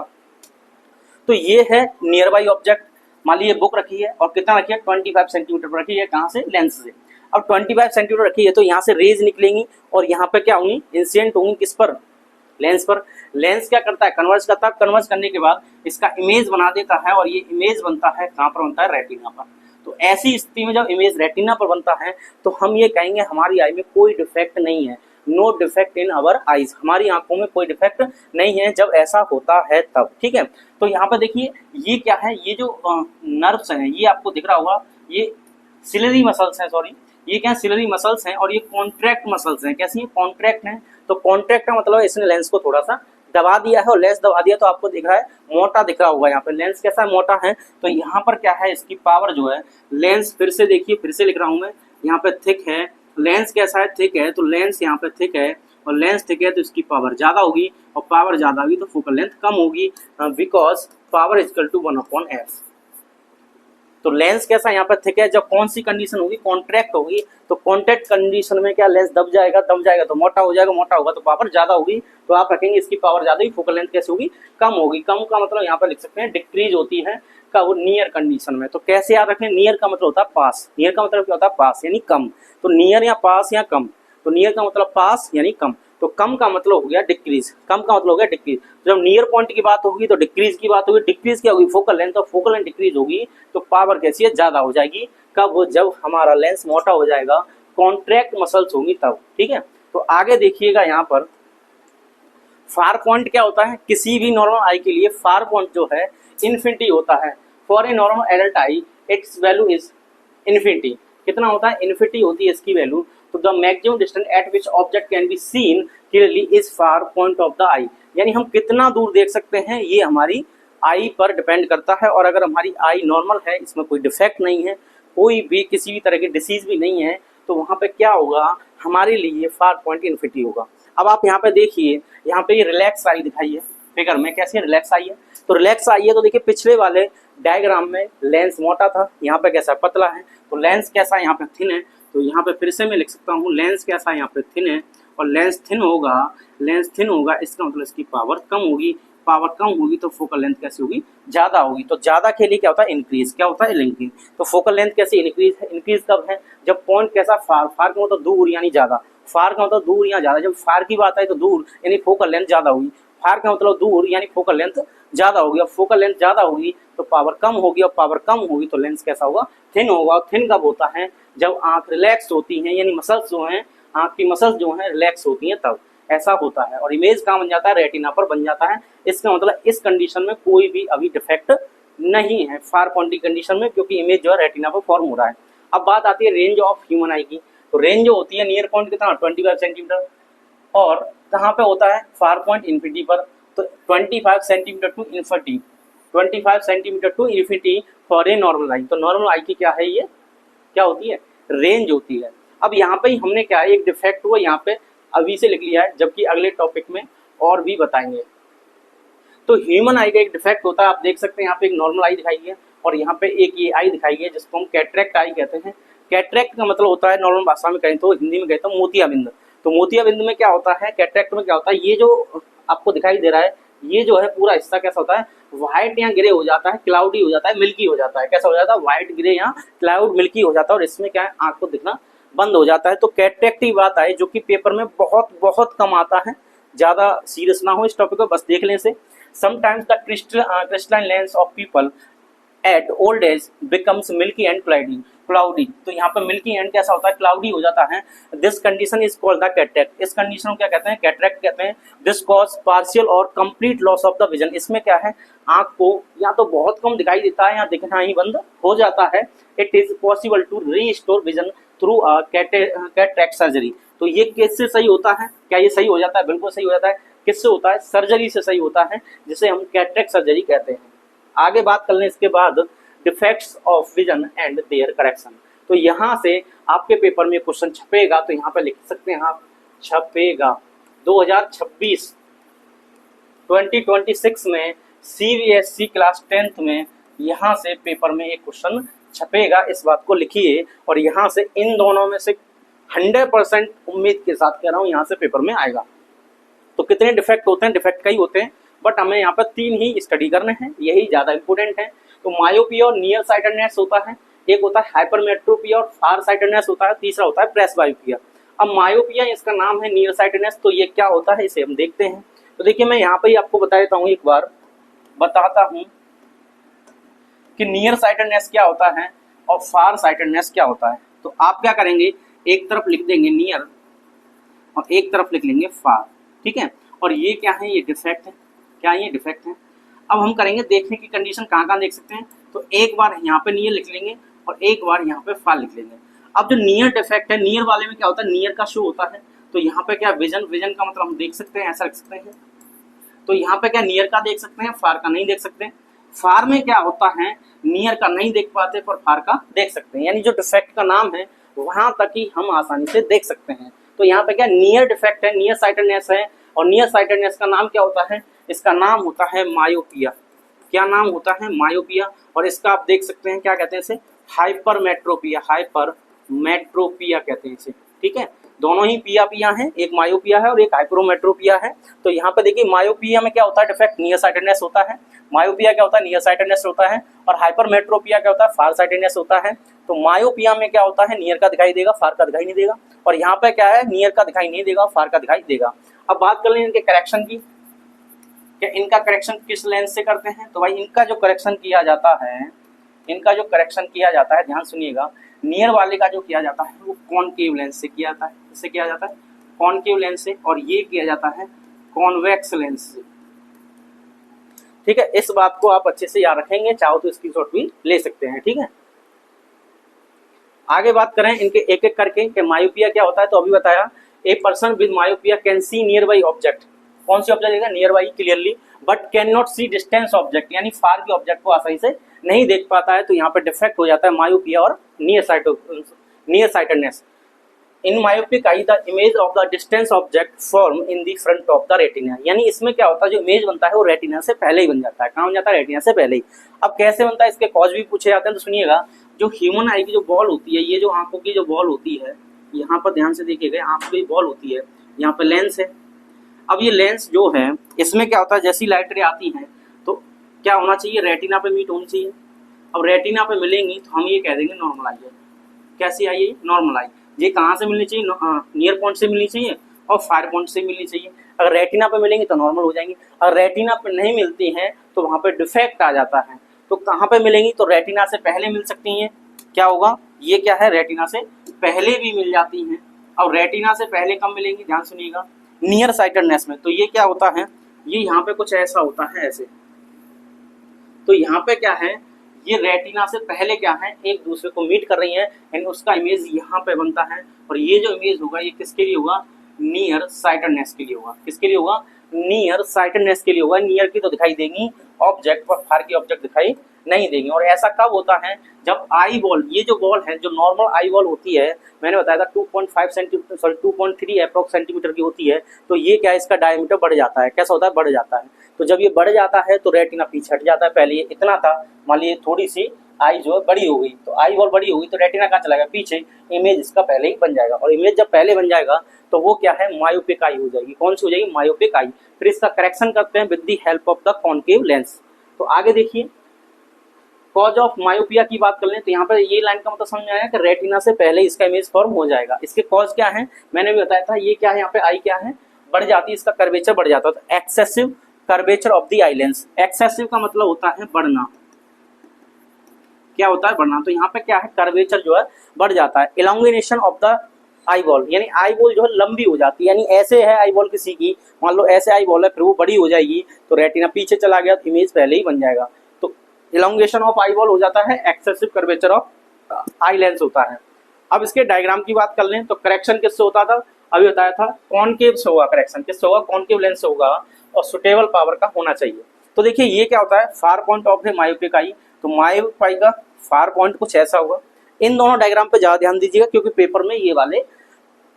तो ये है नियर बाई ऑब्जेक्ट, मान लीजिए बुक रखी है और कितना रखी है, 25 सेंटीमीटर पर रखी है, कहाँ से, लेंस से। अब 25 सेंटीमीटर रखी है तो यहाँ से रेज निकलेंगी और यहाँ पे क्या होंगी, इंसिडेंट होंगी, किस पर, लेंस पर। लेंस क्या करता है, कन्वर्ज करता है, कन्वर्ज करने के बाद इसका इमेज बना देता है, और ये इमेज बनता है कहाँ पर बनता है, रेटिना पर। तो ऐसी स्थिति में जब इमेज रेटिना पर बनता है तो हम ये कहेंगे हमारी आई में कोई डिफेक्ट नहीं है, no defect in our eyes, हमारी आंखों में कोई डिफेक्ट नहीं है जब ऐसा होता है तब। ठीक है, तो यहाँ पर देखिए ये क्या है, ये जो नर्व्स हैं ये आपको दिख रहा होगा, ये सिलरी मसल्स हैं, सॉरी ये क्या सिलरी मसल्स हैं, और ये कॉन्ट्रैक्ट मसल्स हैं। कैसी है, कॉन्ट्रैक्ट हैं। तो कॉन्ट्रैक्ट का मतलब इसने लेंस को थोड़ा सा दबा दिया है, और लेंस दबा दिया तो आपको दिख रहा है मोटा दिख रहा होगा। यहाँ पे लेंस कैसा है, मोटा है। तो यहाँ पर क्या है, इसकी पावर जो है, लेंस फिर से देखिए, फिर से लिख रहा हूं मैं, यहाँ पे थिक है, लेंस कैसा है, थिक है, तो लेंस यहाँ पे थिक है, और लेंस थिक है तो इसकी पावर ज्यादा होगी, और पावर ज्यादा होगी तो फोकल लेंथ कम होगी, because power is equal to 1/f। तो लेंस कैसा यहाँ पर थिक है, जब कौन सी कंडीशन होगी, कॉन्ट्रैक्ट होगी। तो कॉन्ट्रैक्ट कंडीशन में क्या, लेंस दब जाएगा तो मोटा हो जाएगा, मोटा होगा तो पावर ज्यादा होगी। तो आप रखेंगे इसकी पावर ज्यादा होगी, फोकल लेंथ कैसे होगी, कम होगी। कम का मतलब यहाँ पर लिख सकते हैं डिक्रीज होती है कब, नियर कंडीशन में। तो कैसे याद रखें, नियर का मतलब होता है पास, नियर का मतलब क्या होता है, पास यानी कम। तो नियर या पास या कम, तो नियर का मतलब पास यानी कम, तो कम का मतलब हो गया डिक्रीज, कम का मतलब हो गया डिक्रीज। जब नियर पॉइंट की बात होगी तो डिक्रीज की बात होगी, डिक्रीज क्या होगी, फोकल लेंथ, और फोकल लेंथ डिक्रीज होगी तो पावर कैसी है, ज्यादा हो जाएगी। कब, जब हमारा लेंस मोटा हो जाएगा, कॉन्ट्रैक्ट मसल्स होंगी तब। ठीक है, तो आगे देखिएगा यहाँ पर फार पॉइंट क्या होता है, किसी भी नॉर्मल आई के लिए फार पॉइंट जो है इन्फिनिटी होता है। For a normal adult eye its value is infinity, कितना होता है, इन्फिनिटी होती है इसकी वैल्यू। तो the maximum distance at which object can be seen clearly is far point of the eye, यानी हम कितना दूर देख सकते हैं ये हमारी आई पर डिपेंड करता है। और अगर हमारी आई नॉर्मल है, इसमें कोई डिफेक्ट नहीं है, कोई भी किसी भी तरह की डिसीज भी नहीं है, तो वहाँ पे क्या होगा, हमारे लिए फार पॉइंट इन्फिनिटी होगा। अब आप यहाँ पे देखिए, यहाँ पे ये रिलैक्स आई दिखाई है फिगर में, कैसी रिलैक्स आई है, तो रिलैक्स आई है। तो देखिए पिछले वाले डायग्राम में लेंस मोटा था, यहाँ पे कैसा पतला है, तो लेंस कैसा यहाँ पे थिन है। तो यहाँ पे फिर से मैं लिख सकता हूँ, लेंस कैसा यहाँ पे थिन है, और लेंस थिन होगा, इसका मतलब इसकी पावर कम होगी, पावर कम होगी तो फोकल लेंथ कैसी होगी, ज्यादा होगी। तो ज्यादा के लिए क्या होता है, इंक्रीज, क्या होता है, इंक्रीज। तो फोकल लेंथ कैसे इंक्रीज है, इंक्रीज कब है, जब पॉइंट कैसा, फार, फार का मतलब दूर यानी ज्यादा, फार का मतलब दूर या ज्यादा। जब फार की बात आई तो दूर यानी फोकल लेंथ ज्यादा होगी, फार का मतलब दूर यानी फोकल लेंथ ज्यादा होगी। और फोकल लेंथ ज्यादा होगी तो पावर कम होगी, और पावर कम होगी तो लेंस कैसा होगा, थिन होगा। थिन कब होता है, जब आंख रिलैक्स होती है, यानी मसल्स जो हैं, आंख की मसल्स जो हैं रिलैक्स होती हैं, तब ऐसा होता है। और इमेज कहाँ बन जाता है, रेटिना पर बन जाता है। इसका मतलब इस कंडीशन में कोई भी अभी डिफेक्ट नहीं है फार पॉइंट की कंडीशन में, क्योंकि इमेज जो है रेटिना पर फॉर्म हो रहा है। अब बात आती है रेंज ऑफ ह्यूमन आई की। तो रेंज जो होती है नियर पॉइंट कितना 25 सेंटीमीटर, और कहाँ पे होता है फार पॉइंट इन्फिनिटी पर, तो 25 centimetre to infinity, 25 centimetre to infinity for a normal eye. तो नॉर्मल आई की क्या है, ये क्या होती है, रेंज होती है। अब यहाँ पे ही हमने क्या है एक डिफेक्ट हुआ यहाँ पे अभी से लिख लिया है, जबकि अगले टॉपिक में और भी बताएंगे। तो ह्यूमन आई का एक डिफेक्ट होता है, आप देख सकते हैं यहाँ पे एक नॉर्मल आई दिखाई है और यहाँ पे एक ये आई दिखाई है जिसको हम कैटरेक्ट आई कहते हैं। कैटरेक्ट का मतलब होता है नॉर्मल भाषा में कहें तो, हिंदी में कहें तो मोतियाबिंद। तो मोतियाबिंद में क्या होता है, कैटरेक्ट में क्या होता है, ये जो आपको दिखाई दे रहा है ये जो है पूरा हिस्सा कैसा होता है, व्हाइट या ग्रे हो जाता है, क्लाउडी हो जाता है, मिल्की हो जाता है। कैसा हो जाता है, व्हाइट ग्रे या क्लाउड मिल्की हो जाता है, और इसमें क्या है आंख को दिखना बंद हो जाता है। तो कैटरेक्ट की बात आए जो कि पेपर में बहुत बहुत कम आता है, ज्यादा सीरियस ना हो इस टॉपिक को, बस देख लें से। Sometimes the crystalline lens of people at old age becomes milky and cloudy. तो यहाँ पर मिल्की एंड कैसा होता है, क्लाउडी हो जाता है। This condition is called the cataract. इस कंडीशन को क्या कहते हैं, कैटरेक्ट कहते हैं। दिस कॉज पार्शियल और complete loss of the vision. इसमें क्या है, आंख को या तो बहुत कम दिखाई देता है या दिखना ही बंद हो जाता है। It is possible to restore vision through cataract surgery. तो ये किससे सही होता है, क्या ये सही हो जाता है, बिल्कुल सही हो जाता है। किससे होता है, सर्जरी से सही होता है, जिसे हम कैटरेक्ट सर्जरी कहते हैं। आगे बात कर लें इसके बाद defects of vision and their correction. तो यहाँ से आपके पेपर में क्वेश्चन छपेगा, तो यहाँ पे लिख सकते हैं आप छपेगा 2026 2026 में सीबीएसई क्लास 10th में यहाँ से पेपर में एक क्वेश्चन छपेगा, इस बात को लिखिए। और यहाँ से इन दोनों में से 100% उम्मीद के साथ कह रहा हूँ यहाँ से पेपर में आएगा। तो कितने डिफेक्ट होते हैं, डिफेक्ट कई होते हैं, बट हमें यहाँ पर 3 ही स्टडी करने हैं, यही ज्यादा इंपोर्टेंट है। तो मायोपिया और नियर साइटेडनेस होता है, एक होता है हाइपरमेट्रोपिया और फार साइटेडनेस होता है, तीसरा होता है प्रेसबायोपिया। अब मायोपिया इसका नाम है, नियर साइटेडनेस तो ये क्या होता है इसे हम देखते हैं। तो देखिए मैं यहाँ पे ही आपको बता देता हूँ, एक बार बताता हूँ कि नियर साइटेडनेस क्या होता है और फार साइटेडनेस क्या होता है। तो आप क्या करेंगे, एक तरफ लिख देंगे नियर और एक तरफ लिख लेंगे फार, ठीक है। और ये क्या है, ये डिफेक्ट है, क्या ये डिफेक्ट है। अब हम करेंगे देखने की कंडीशन कहाँ कहाँ देख सकते हैं। तो एक बार यहाँ पे नियर लिख लेंगे और एक बार यहाँ पे फार लिख लेंगे। अब जो नियर डिफेक्ट है, नियर वाले में क्या होता है, नियर का शो होता है। तो यहाँ पे क्या विजन, विजन का मतलब हम देख सकते हैं, ऐसा रख सकते हैं। तो यहाँ पे क्या नियर का देख सकते हैं, फार का नहीं देख सकते। फार में क्या होता है, नियर का नहीं देख पाते पर फार का देख सकते हैं, यानी जो डिफेक्ट का नाम है वहां तक ही हम आसानी से देख सकते हैं। तो यहाँ पे क्या नियर डिफेक्ट है, नियर साइटेडनेस है, और नियर साइटेडनेस का नाम क्या होता है, इसका नाम होता है मायोपिया। क्या नाम होता है, मायोपिया। और इसका आप देख सकते हैं क्या कहते हैं इसे, हाइपरमेट्रोपिया, हाइपरमेट्रोपिया कहते हैं इसे, ठीक है। दोनों ही पिया पिया हैं, एक मायोपिया है और एक हाइपरमेट्रोपिया है। तो यहाँ पे देखिए मायोपिया में क्या होता है, डिफेक्ट नियर साइटेडनेस होता है। मायोपिया क्या होता है, नियर साइटेडनेस होता है। और हाइपरमेट्रोपिया क्या होता है, फार साइटेडनेस होता है। तो मायोपिया में क्या होता है, नियर का दिखाई देगा, फार का दिखाई नहीं देगा। और यहाँ पे क्या है, नियर का दिखाई नहीं देगा, फार का दिखाई देगा। अब बात कर लें इनके करेक्शन की, क्या इनका करेक्शन किस लेंस से करते हैं। तो भाई इनका जो करेक्शन किया जाता है, इनका जो करेक्शन किया जाता है, ध्यान सुनिएगा, नियर वाले का जो किया जाता है वो कॉनकेव लेंस से किया जाता है। इससे किया जाता है कॉनकेव लेंस से, और ये किया जाता है कॉन्वेक्स लेंस से, ठीक है। इस बात को आप अच्छे से याद रखेंगे, चाहो तो स्क्रीनशॉट भी ले सकते हैं, ठीक है। आगे बात करें इनके एक एक करके कि मायोपिया क्या होता है। तो अभी बताया, a person with myopia can see near by object. कौन सी ऑब्जेक्ट देगा, nearby clearly, but can not see distance object, यानी फार के ऑब्जेक्ट को आसानी से नहीं देख पाता है। तो यहाँ पे डिफेक्ट हो जाता है मायोपिया और near sightedness. In myopic I the image of the distance object form in the front of the retina, यानी इसमें क्या होता है, जो इमेज बनता है वो रेटिना से पहले ही बन जाता है। कहाँ बन जाता है, रेटिना से पहले ही। अब कैसे बनता है, इसके कॉज भी पूछे जाते हैं। तो सुनिएगा, जो ह्यूमन आई की जो बॉल होती है, ये जो आंखों की जो बॉल होती है, यहाँ पर ध्यान से देखिएगा, आंखों की बॉल होती है, यहाँ पे लेंस है। अब ये लेंस जो है, इसमें क्या होता है, जैसी लाइट रे आती है तो क्या होना चाहिए, रेटिना पे मीट होनी चाहिए। अब रेटिना पे मिलेंगी तो हम ये कह देंगे नॉर्मल आई है। कैसी आई है, नॉर्मल आई। ये कहाँ से मिलनी चाहिए, नियर पॉइंट से मिलनी चाहिए और फार पॉइंट से मिलनी चाहिए। अगर रेटिना पे मिलेंगी तो नॉर्मल हो जाएंगी। अगर रेटिना पे नहीं मिलती हैं तो वहाँ पे डिफेक्ट आ जाता है। तो कहाँ पे मिलेंगी, तो रेटिना से पहले मिल सकती हैं। क्या होगा, ये क्या है, रेटिना से पहले भी मिल जाती हैं। और रेटिना से पहले कब मिलेंगी, ध्यान सुनिएगा, नियर साइटेडनेस में। तो ये क्या होता है, ये यहाँ पे कुछ ऐसा होता है, ऐसे। तो यहाँ पे क्या है, ये रेटिना से पहले क्या है, एक दूसरे को मीट कर रही है एंड उसका इमेज यहाँ पे बनता है। और ये जो इमेज होगा ये किसके लिए होगा, नियर साइटेडनेस के लिए होगा। किसके लिए होगा, नियर साइटेडनेस के लिए होगा। नियर की तो दिखाई देंगी ऑब्जेक्ट, पर फार की ऑब्जेक्ट दिखाई नहीं देंगी। और ऐसा कब होता है, जब आई बॉल, ये जो बॉल है जो नॉर्मल आई बॉल होती है, मैंने बताया था 2.5 सेंटीमीटर, सॉरी 2.3 अप्रॉक्स सेंटीमीटर की होती है। तो ये क्या है, इसका डायमीटर बढ़ जाता है। कैसा होता है, बढ़ जाता है। तो जब ये बढ़ जाता है तो रेटिना पीछे हट जाता है। पहले ये इतना था, मान लीजिए थोड़ी सी आई जो है बड़ी हो गई, तो आई बॉल बड़ी हो गई तो रेटिना कहाँ चला गया, पीछे। इमेज इसका पहले ही बन जाएगा, और इमेज जब पहले बन जाएगा तो वो क्या है, मायोपिक आई हो जाएगी। कौन सी हो जाएगी, मायोपिक आई। फिर इसका करेक्शन करते हैं with the help of the concave lens. तो आगे देखिए, कॉज ऑफ मायोपिया की बात कर लें तो यहाँ पर ये लाइन का मतलब समझ में आया कि रेटिना से पहले इसका इमेज फॉर्म हो जाएगा। इसके कॉज क्या है, मैंने भी बताया था। ये क्या है, यहाँ पे आई क्या है, बढ़ जाती है, इसका कर्वेचर बढ़ जाता है। तो excessive curvature of the eye lens. Excessive का मतलब होता है बढ़ना। क्या होता है, बढ़ना। तो यहाँ पे क्या है, कर्वेचर जो है बढ़ जाता है। Elongation of the eye ball, यानी आई बॉल जो है लंबी हो जाती है। यानी ऐसे है आई बॉल किसी की, मान लो ऐसे आई बॉल है, फिर वो बड़ी हो जाएगी तो रेटिना पीछे चला गया तो इमेज पहले ही बन जाएगा। तो इलोंगेशन ऑफ आई बॉल हो जाता है, excessive curvature of eye lens होता है। अब इसके डायग्राम की बात कर लें तो करेक्शन किससे होता था, अभी बताया था, कॉनकेव से होगा। करेक्शन किससे होगा, कॉनकेव लेंस से होगा, और सुटेबल पावर का होना चाहिए। तो देखिए ये क्या होता है, फार पॉइंट ऑफ मायोपिक आई। तो मायोपिक आई का फार पॉइंट कुछ ऐसा होगा। इन दोनों डायग्राम पे ज्यादा ध्यान दीजिएगा, क्योंकि पेपर में ये वाले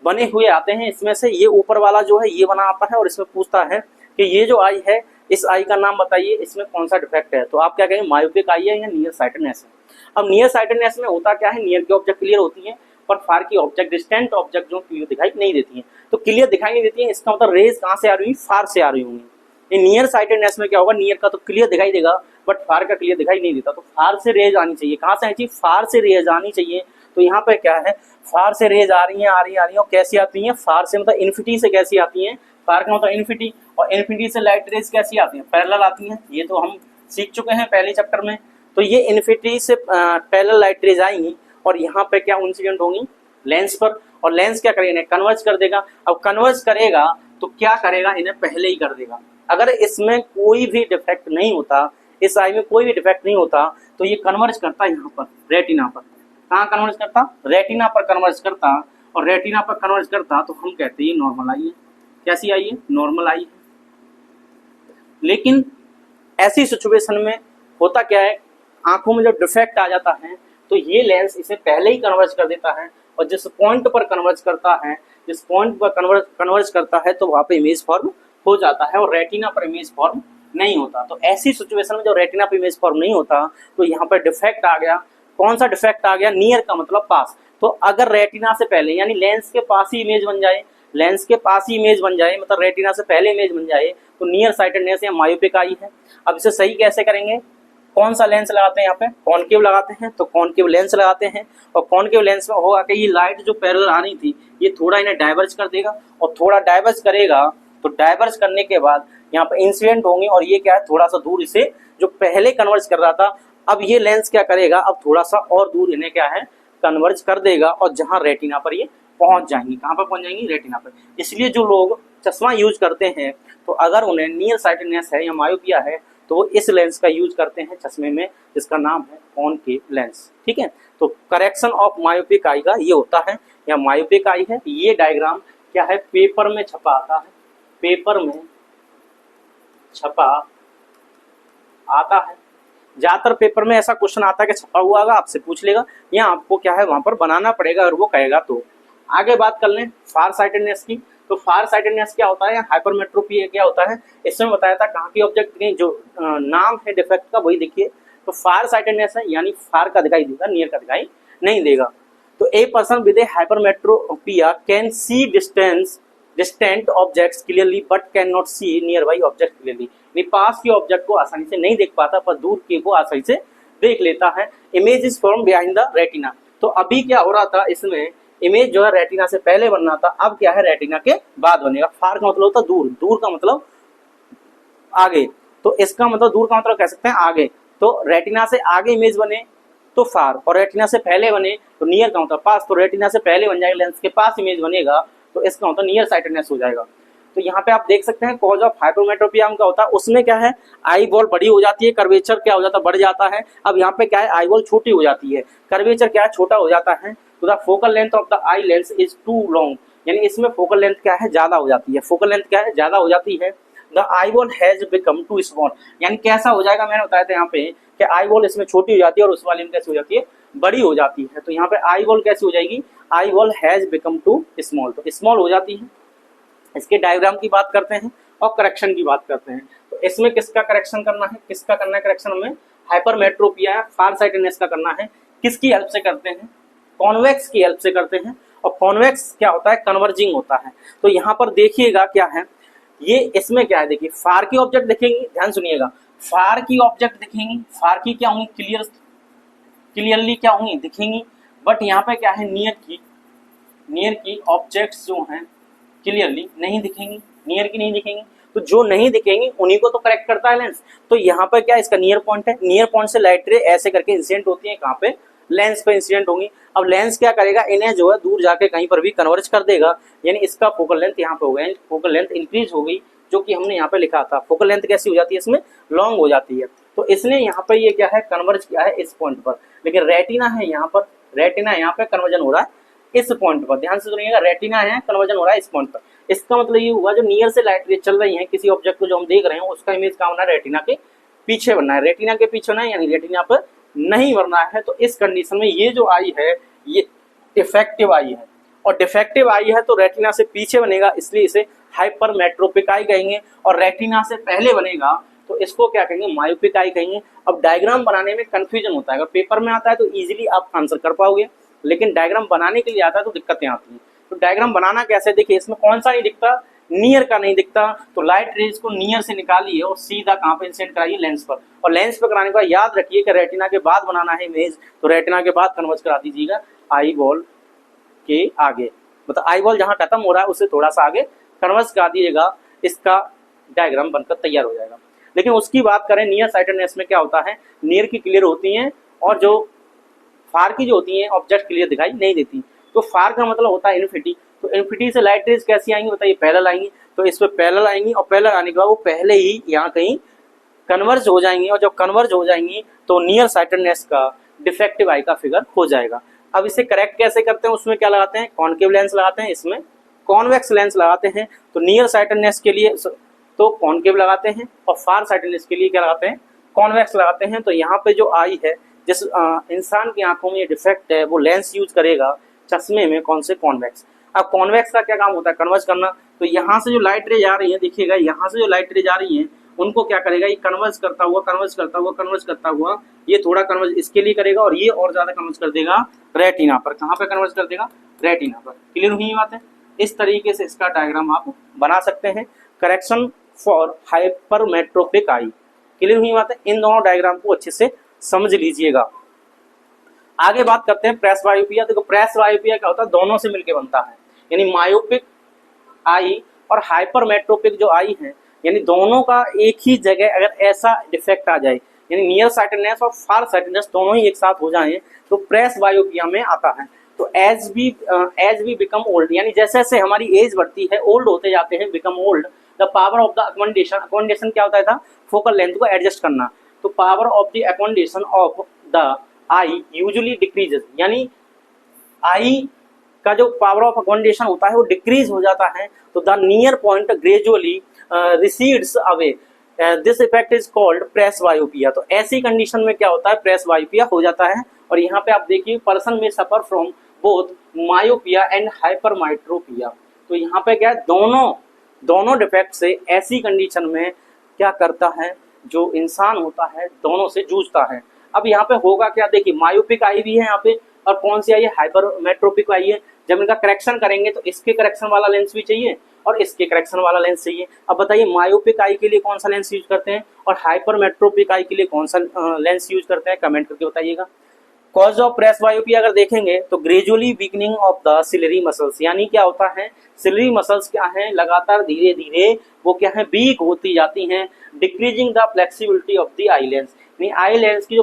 बने हुए आते हैं। इसमें से ये ऊपर वाला जो है ये बना आता है, और इसमें पूछता है कि ये जो आई है, इस आई का नाम बताइए, इसमें कौन सा डिफेक्ट है। तो आप क्या कहेंगे, मायोपिक आई है या नियर साइटेडनेस है। अब नियर साइटेडनेस में होता क्या है, नियर की ऑब्जेक्ट क्लियर होती है, पर फार की ऑब्जेक्ट, डिस्टेंट ऑब्जेक्ट जो क्लियर दिखाई नहीं देती है। तो क्लियर दिखाई नहीं देती है, इसका मतलब रेज कहाँ से आ रही है, फार से आ रही होंगी। नियर साइटेडनेस में क्या होगा, नियर का तो क्लियर दिखाई देगा बट फार का क्लियर दिखाई नहीं देता। तो फार से रेज आनी चाहिए। कहाँ से आनी चाहिए, फार से रेज आनी चाहिए। तो यहाँ पे क्या है, फार से रेज आ रही है, आ रही है, और कैसी आती है, फार से मतलब इन्फिनिटी से कैसी आती है, फार का मतलब इन्फिनिटी, और इन्फिनिटी से लाइट रेज कैसी आती है, पैरेलल आती है। ये तो हम सीख चुके हैं पहले चैप्टर में। तो ये इन्फिनिटी से पैरेलल लाइट रेज आएंगी, और यहाँ पे क्या इंसिडेंट होंगी, लेंस पर। और लेंस क्या करेगा, इन्हें कन्वर्ज कर देगा। अब कन्वर्ज करेगा तो क्या करेगा, इन्हें पहले ही कर देगा। अगर इसमें कोई भी डिफेक्ट नहीं होता, इस आई में कोई भी डिफेक्ट नहीं होता, तो ये कन्वर्ज करता यहाँ पर, रेटिना पर। कहाँ कन्वर्ज करता, रेटिना पर कन्वर्ज करता। और रेटिना पर कन्वर्ज करता तो हम कहते हैं नॉर्मल आई है। कैसी आई है, नॉर्मल आई है। लेकिन ऐसी सिचुएशन में होता क्या है, आंखों में जब डिफेक्ट आ जाता है तो ये लेंस इसे पहले ही कन्वर्ज कर देता है, और जिस पॉइंट पर कन्वर्ज करता है, जिस पॉइंट पर कन्वर्ज करता है तो वहां पे इमेज फॉर्म हो जाता है, और रेटिना पर इमेज फॉर्म नहीं होता। तो ऐसी सिचुएशन में जब रेटिना पर इमेज फॉर्म नहीं होता तो यहाँ पर डिफेक्ट आ गया। कौन सा डिफेक्ट आ गया, नियर का मतलब पास। तो अगर रेटिना से पहले, यानी लेंस के पास ही इमेज बन जाए, लेंस के पास ही इमेज बन जाए, मतलब रेटिना से पहले इमेज बन जाए, तो नियर साइटेडनेस या मायोपिक आई है। अब इसे सही कैसे करेंगे, कौन सा लेंस लगाते हैं, यहाँ पे कॉनकेव लगाते हैं। तो कॉनकेव लेंस लगाते हैं, और कॉनकेव लेंस में होगा कि ये लाइट जो पैरेलल आ रही थी ये थोड़ा इन्हें डाइवर्ज कर देगा, और थोड़ा डाइवर्ज करेगा तो डाइवर्ज करने के बाद यहाँ पे इंसिडेंट होंगे, और ये क्या है, थोड़ा सा दूर इसे जो पहले कन्वर्ज कर रहा था, अब ये लेंस क्या करेगा, अब थोड़ा सा और दूर इन्हें क्या है, कन्वर्ज कर देगा, और जहां रेटिना पर ये पहुंच जाएंगी। कहां पर पहुंच जाएंगी, रेटिना पर। इसलिए जो लोग चश्मा यूज करते हैं तो अगर उन्हें नियर साइटेडनेस है या मायोपिया है तो वो इस लेंस का यूज करते हैं चश्मे में, जिसका नाम है कॉनकेव लेंस। ठीक है, तो करेक्शन ऑफ मायोपिक आई का ये होता है, या मायोपिक आई है। ये डायग्राम क्या है, पेपर में छपा आता है, पेपर में छपा आता है। ज्यादातर पेपर में ऐसा क्वेश्चन आता है कि छपा हुआ होगा, आपसे पूछ लेगा, या आपको क्या है वहां पर बनाना पड़ेगा अगर वो कहेगा तो। आगे बात कर लें फार साइटेडनेस की। तो फार साइटेडनेस क्या होता है, हाइपरमेट्रोपी क्या होता है, इसमें बताया था कहाँ की ऑब्जेक्ट की जो नाम है डिफेक्ट का वही देखिए। तो फार साइटेडनेस है, यानी फार का दिखाई देगा, नियर का दिखाई नहीं देगा। तो a person with a hypermetropia can see distant objects clearly but can not see near by object clearly. पास की ऑब्जेक्ट को आसानी से नहीं देख पाता पर दूर के को आसानी से देख लेता है। Image is form behind the retina. तो अभी क्या हो रहा था, इसमें इमेज जो है रेटिना से पहले बनना था, अब क्या है रेटिना के बाद बनेगा। फार का मतलब होता है दूर, दूर का मतलब आगे, तो इसका मतलब दूर का मतलब कह सकते हैं आगे। तो रेटिना से आगे इमेज बने तो फार, और रेटिना से पहले बने तो नियर का मतलब पास। तो रेटिना से पहले बन जाएगा, लेंस के पास इमेज बनेगा तो इसका मतलब नियर साइटेडनेस हो जाएगा। तो यहाँ पे आप देख सकते हैं कॉज ऑफ हाइपरमेट्रोपिया क्या होता है, उसमें क्या है आई बॉल बड़ी हो जाती है, कर्वेचर क्या हो जाता है बढ़ जाता है। अब यहाँ पे क्या है आई बॉल छोटी हो जाती है, कर्वेचर क्या है छोटा हो जाता है। तो the focal length of the eye lens is too long, यानी इसमें फोकल लेंथ क्या है ज्यादा हो जाती है, फोकल लेंथ क्या है ज्यादा हो जाती है। The eyeball has become too small, यानी कैसा हो जाएगा मैंने बताया था यहाँ पे कि आई बॉल इसमें छोटी हो जाती है और उस वाले में कैसी हो जाती है बड़ी हो जाती है। तो यहाँ पे आई बॉल कैसी हो जाएगी, eyeball has become too small, तो स्मॉल हो जाती है। इसके डायग्राम की बात करते हैं और करेक्शन की बात करते हैं। तो इसमें किसका करेक्शन करना है, किसका करना है करेक्शन, हमें हाइपरमेट्रोपिया या फारसाइटेडनेस का करना है। किसकी हेल्प से करते हैं, कॉन्वेक्स की हेल्प से करते हैं। और कॉन्वेक्स क्या होता है, कन्वर्जिंग होता है। तो यहाँ पर देखिएगा क्या है, ये इसमें क्या है देखिए, फार की ऑब्जेक्ट देखेंगे, ध्यान सुनिएगा, फार की ऑब्जेक्ट दिखेंगी, फार की क्या होंगी क्लियरली क्या होंगी दिखेंगी, बट यहाँ पे क्या है नियर की ऑब्जेक्ट्स जो हैं क्लियरली नहीं दिखेंगी, नियर की नहीं दिखेंगी। तो जो नहीं दिखेंगी उन्हीं को तो करेक्ट करता है लेंस। तो यहाँ पर क्या इसका नियर पॉइंट है, नियर पॉइंट से लाइट रे ऐसे करके इंसिडेंट होती है, कहाँ पे लेंस पे इंसिडेंट होंगी। अब लेंस क्या करेगा, इन्हें जो है दूर जाके कहीं पर भी कन्वर्ज कर देगा, यानी इसका फोकल लेंथ यहाँ पे हो गया, फोकल लेंथ इंक्रीज हो गई, जो कि हमने यहाँ पे लिखा था। फोकल लेंथ कैसी हो जाती है, इसमें लॉन्ग हो जाती है। तो इसने यहाँ पे ये क्या है कन्वर्ज किया है इस पॉइंट पर, लेकिन रेटिना है यहाँ पर, रेटिना यहाँ पे कन्वर्जन हो रहा है इस पॉइंट पर, ध्यान से सुनिएगा, रेटिना है कन्वर्जन हो रहा है इस पॉइंट पर। इसका मतलब ये हुआ जो नियर से लाइट रेज चल रही है किसी ऑब्जेक्ट को जो हम देख रहे हैं, उसका इमेज कहाँ बनना है, रेटिना के पीछे बनना है, रेटिना के पीछे ना, यानी रेटिना पर नहीं बनना है। तो इस कंडीशन में ये जो आई है ये डिफेक्टिव आई है, और डिफेक्टिव आई है तो रेटिना से पीछे बनेगा, इसलिए इसे हाइपरमेट्रोपिक आई कहेंगे। और रेटिना से पहले बनेगा तो इसको क्या कहेंगे, मायोपिक आई कहेंगे। अब डायग्राम बनाने में कंफ्यूजन होता है, अगर पेपर में आता है तो इजीली आप आंसर कर पाओगे, लेकिन डायग्राम बनाने के लिए आता है तो दिक्कतें आती हैं। तो डायग्राम बनाना कैसे, देखिए इसमें कौन सा नहीं दिखता, नियर का नहीं दिखता, तो लाइट रेज को नियर से निकालिए और सीधा कहाँ पे इंसिडेंट कराइए, लेंस पर। और लेंस पर कराने के बाद याद रखिए कि रेटिना के बाद बनाना है इमेज, तो रेटिना के बाद कन्वर्ज करा दीजिएगा आई बॉल के आगे, मतलब आई बॉल जहाँ खत्म हो रहा है उससे थोड़ा सा आगे कन्वर्ज करा दीजिएगा, इसका डायग्राम बनकर तैयार हो जाएगा। लेकिन उसकी बात करें नियर साइटेडनेस में क्या होता है, नियर की क्लियर होती हैं और जो फार की जो होती हैं ऑब्जेक्ट क्लियर दिखाई नहीं देती। तो फार का मतलब होता है इन्फिनिटी, तो इन्फिनिटी से लाइट रेज कैसी आएंगी बताइए, पैरेलल आएंगी। तो इस पे पैरेलल आएंगी और पैरेलल आने के बाद वो पहले ही यहाँ कहीं कन्वर्ज हो जाएंगी, और जब कन्वर्ज हो जाएंगी तो नियर साइटेडनेस का डिफेक्टिव आई का फिगर हो जाएगा। अब इसे करेक्ट कैसे करते हैं, उसमें क्या लगाते हैं, कॉनकेव लेंस लगाते हैं, इसमें कॉन्वेक्स लेंस लगाते हैं। तो नियर साइटेडनेस के लिए तो कॉनकेव लगाते हैं और फार साइटेडनेस के लिए क्या लगाते हैं, कॉन्वेक्स लगाते हैं। तो यहाँ पे जो आई है, जिस इंसान की आंखों में ये डिफेक्ट है वो लेंस यूज करेगा चश्मे में, कौन से, कॉन्वेक्स। अब कॉन्वेक्स का क्या काम होता है, कन्वर्ज करना। तो यहाँ से जो लाइट रेज आ रही है, देखिएगा यहाँ से जो लाइट रेज आ रही है उनको क्या करेगा, ये कन्वर्ज करता हुआ ये थोड़ा कन्वर्ज इसके लिए करेगा और ये और ज्यादा कन्वर्ज कर देगा रेटिना पर। कहाँ पे कन्वर्ज कर देगा, रेटिना पर। क्लियर हुई बात है। इस तरीके से इसका डायग्राम आप बना सकते हैं, correction for hypermetropic I. Clear हुई बात है। इन दोनों डायग्राम को अच्छे से समझ लीजिएगा। आगे बात करते हैं प्रेस बायोपिया। देखो प्रेस बायोपिया क्या होता है, दोनों से मिलकर बनता है, यानी मायोपिक आई और हाइपरमेट्रोपिक जो आई है, यानी दोनों का एक ही जगह अगर ऐसा डिफेक्ट आ जाए, यानी नियर साइटेडनेस और फार साइटेडनेस दोनों ही एक साथ हो जाएं, तो प्रेस बायोपिया में आता है। तो एज वी बिकम ओल्ड, यानी जैसे जैसे हमारी एज बढ़ती है, ओल्ड होते जाते हैं, become old, the power of the accommodation, accommodation क्या होता था, फोकल लेंथ को एडजस्ट करना। तो power of the accommodation of the I usually decreases, यानी आई का जो पावर ऑफ अकोमोडेशन होता है वो डिक्रीज हो जाता है। तो the near point gradually recedes away, this effect is called presbyopia. तो ऐसी कंडीशन में क्या होता है, प्रेस बायोपिया हो जाता है। और यहाँ पे आप देखिए पर्सन में suffer from both myopia and hypermetropia. तो यहाँ पे क्या है, दोनों डिफेक्ट से ऐसी कंडीशन में क्या करता है, जो इंसान होता है दोनों से जूझता है। अब यहाँ पे होगा क्या, देखिए मायोपिक आई भी है यहाँ पे, और कौन सी आई है, हाइपरमेट्रोपिक आई है। जब इनका करेक्शन करेंगे तो इसके करेक्शन वाला लेंस भी चाहिए और इसके करेक्शन वाला लेंस चाहिए। अब बताइए मायोपिक आई के लिए कौन सा लेंस यूज करते हैं और हाइपरमेट्रोपिक आई के लिए कौन सा लेंस यूज करते हैं, कमेंट करके बताइएगा। कॉज ऑफ प्रेस बायोपिया अगर देखेंगे तो gradually weakening of the ciliary muscles, यानी क्या होता है, सिलरी मसल्स क्या है, लगातार धीरे धीरे वो क्या है, वीक होती जाती हैं। Decreasing the flexibility of the eye lens, यानी आई लेंस की जो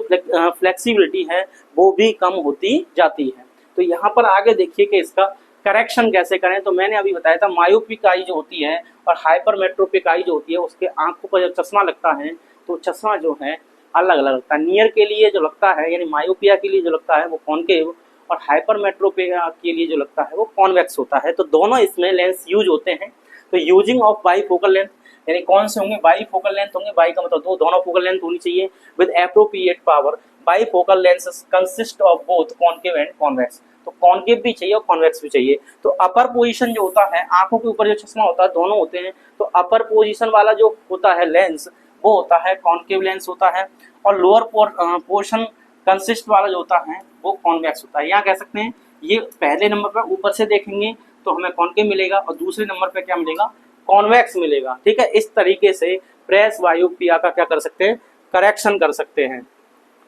फ्लेक्सिबिलिटी है वो भी कम होती जाती है। तो यहाँ पर आगे देखिए कि इसका करेक्शन कैसे करें, तो मैंने अभी बताया था मायोपिक आई जो होती है और हाइपरमेट्रोपिक आई जो होती है, उसके आंखों पर जब चश्मा लगता है तो चश्मा जो है अलग अलग लगता है। नियर के लिए जो लगता है यानी मायोपिया के लिए जो लगता है वो कॉनकेव, और हाइपरमेट्रोपिया के लिए जो लगता है वो कॉन्वेक्स होता है। तो दोनों इसमें लेंस यूज होते हैं। तो यूजिंग ऑफ बाईफोकल लेंथ यानी कौन से होंगे, बाईफोकल लेंथ होंगे। बाई का मतलब दो, दोनों फोकल लेंथ होनी चाहिए with appropriate power. Bifocal lenses consist of both concave and convex. तो कॉनकेव भी चाहिए और कॉन्वेक्स भी चाहिए। तो अपर पोजीशन जो होता है, आंखों के ऊपर जो चश्मा होता है दोनों होते हैं, तो अपर पोजीशन वाला जो होता है लेंस वो होता है कॉनकेव लेंस होता है, और लोअर पोर्शन कंसिस्ट वाला जो होता है वो कॉन्वेक्स होता है। यहाँ कह सकते हैं ये पहले नंबर पर ऊपर से देखेंगे तो हमें कॉनकेव मिलेगा और दूसरे नंबर पे क्या मिलेगा, कॉन्वेक्स मिलेगा। ठीक है, इस तरीके से प्रेस बायोपिया का क्या कर सकते हैं, करेक्शन कर सकते हैं।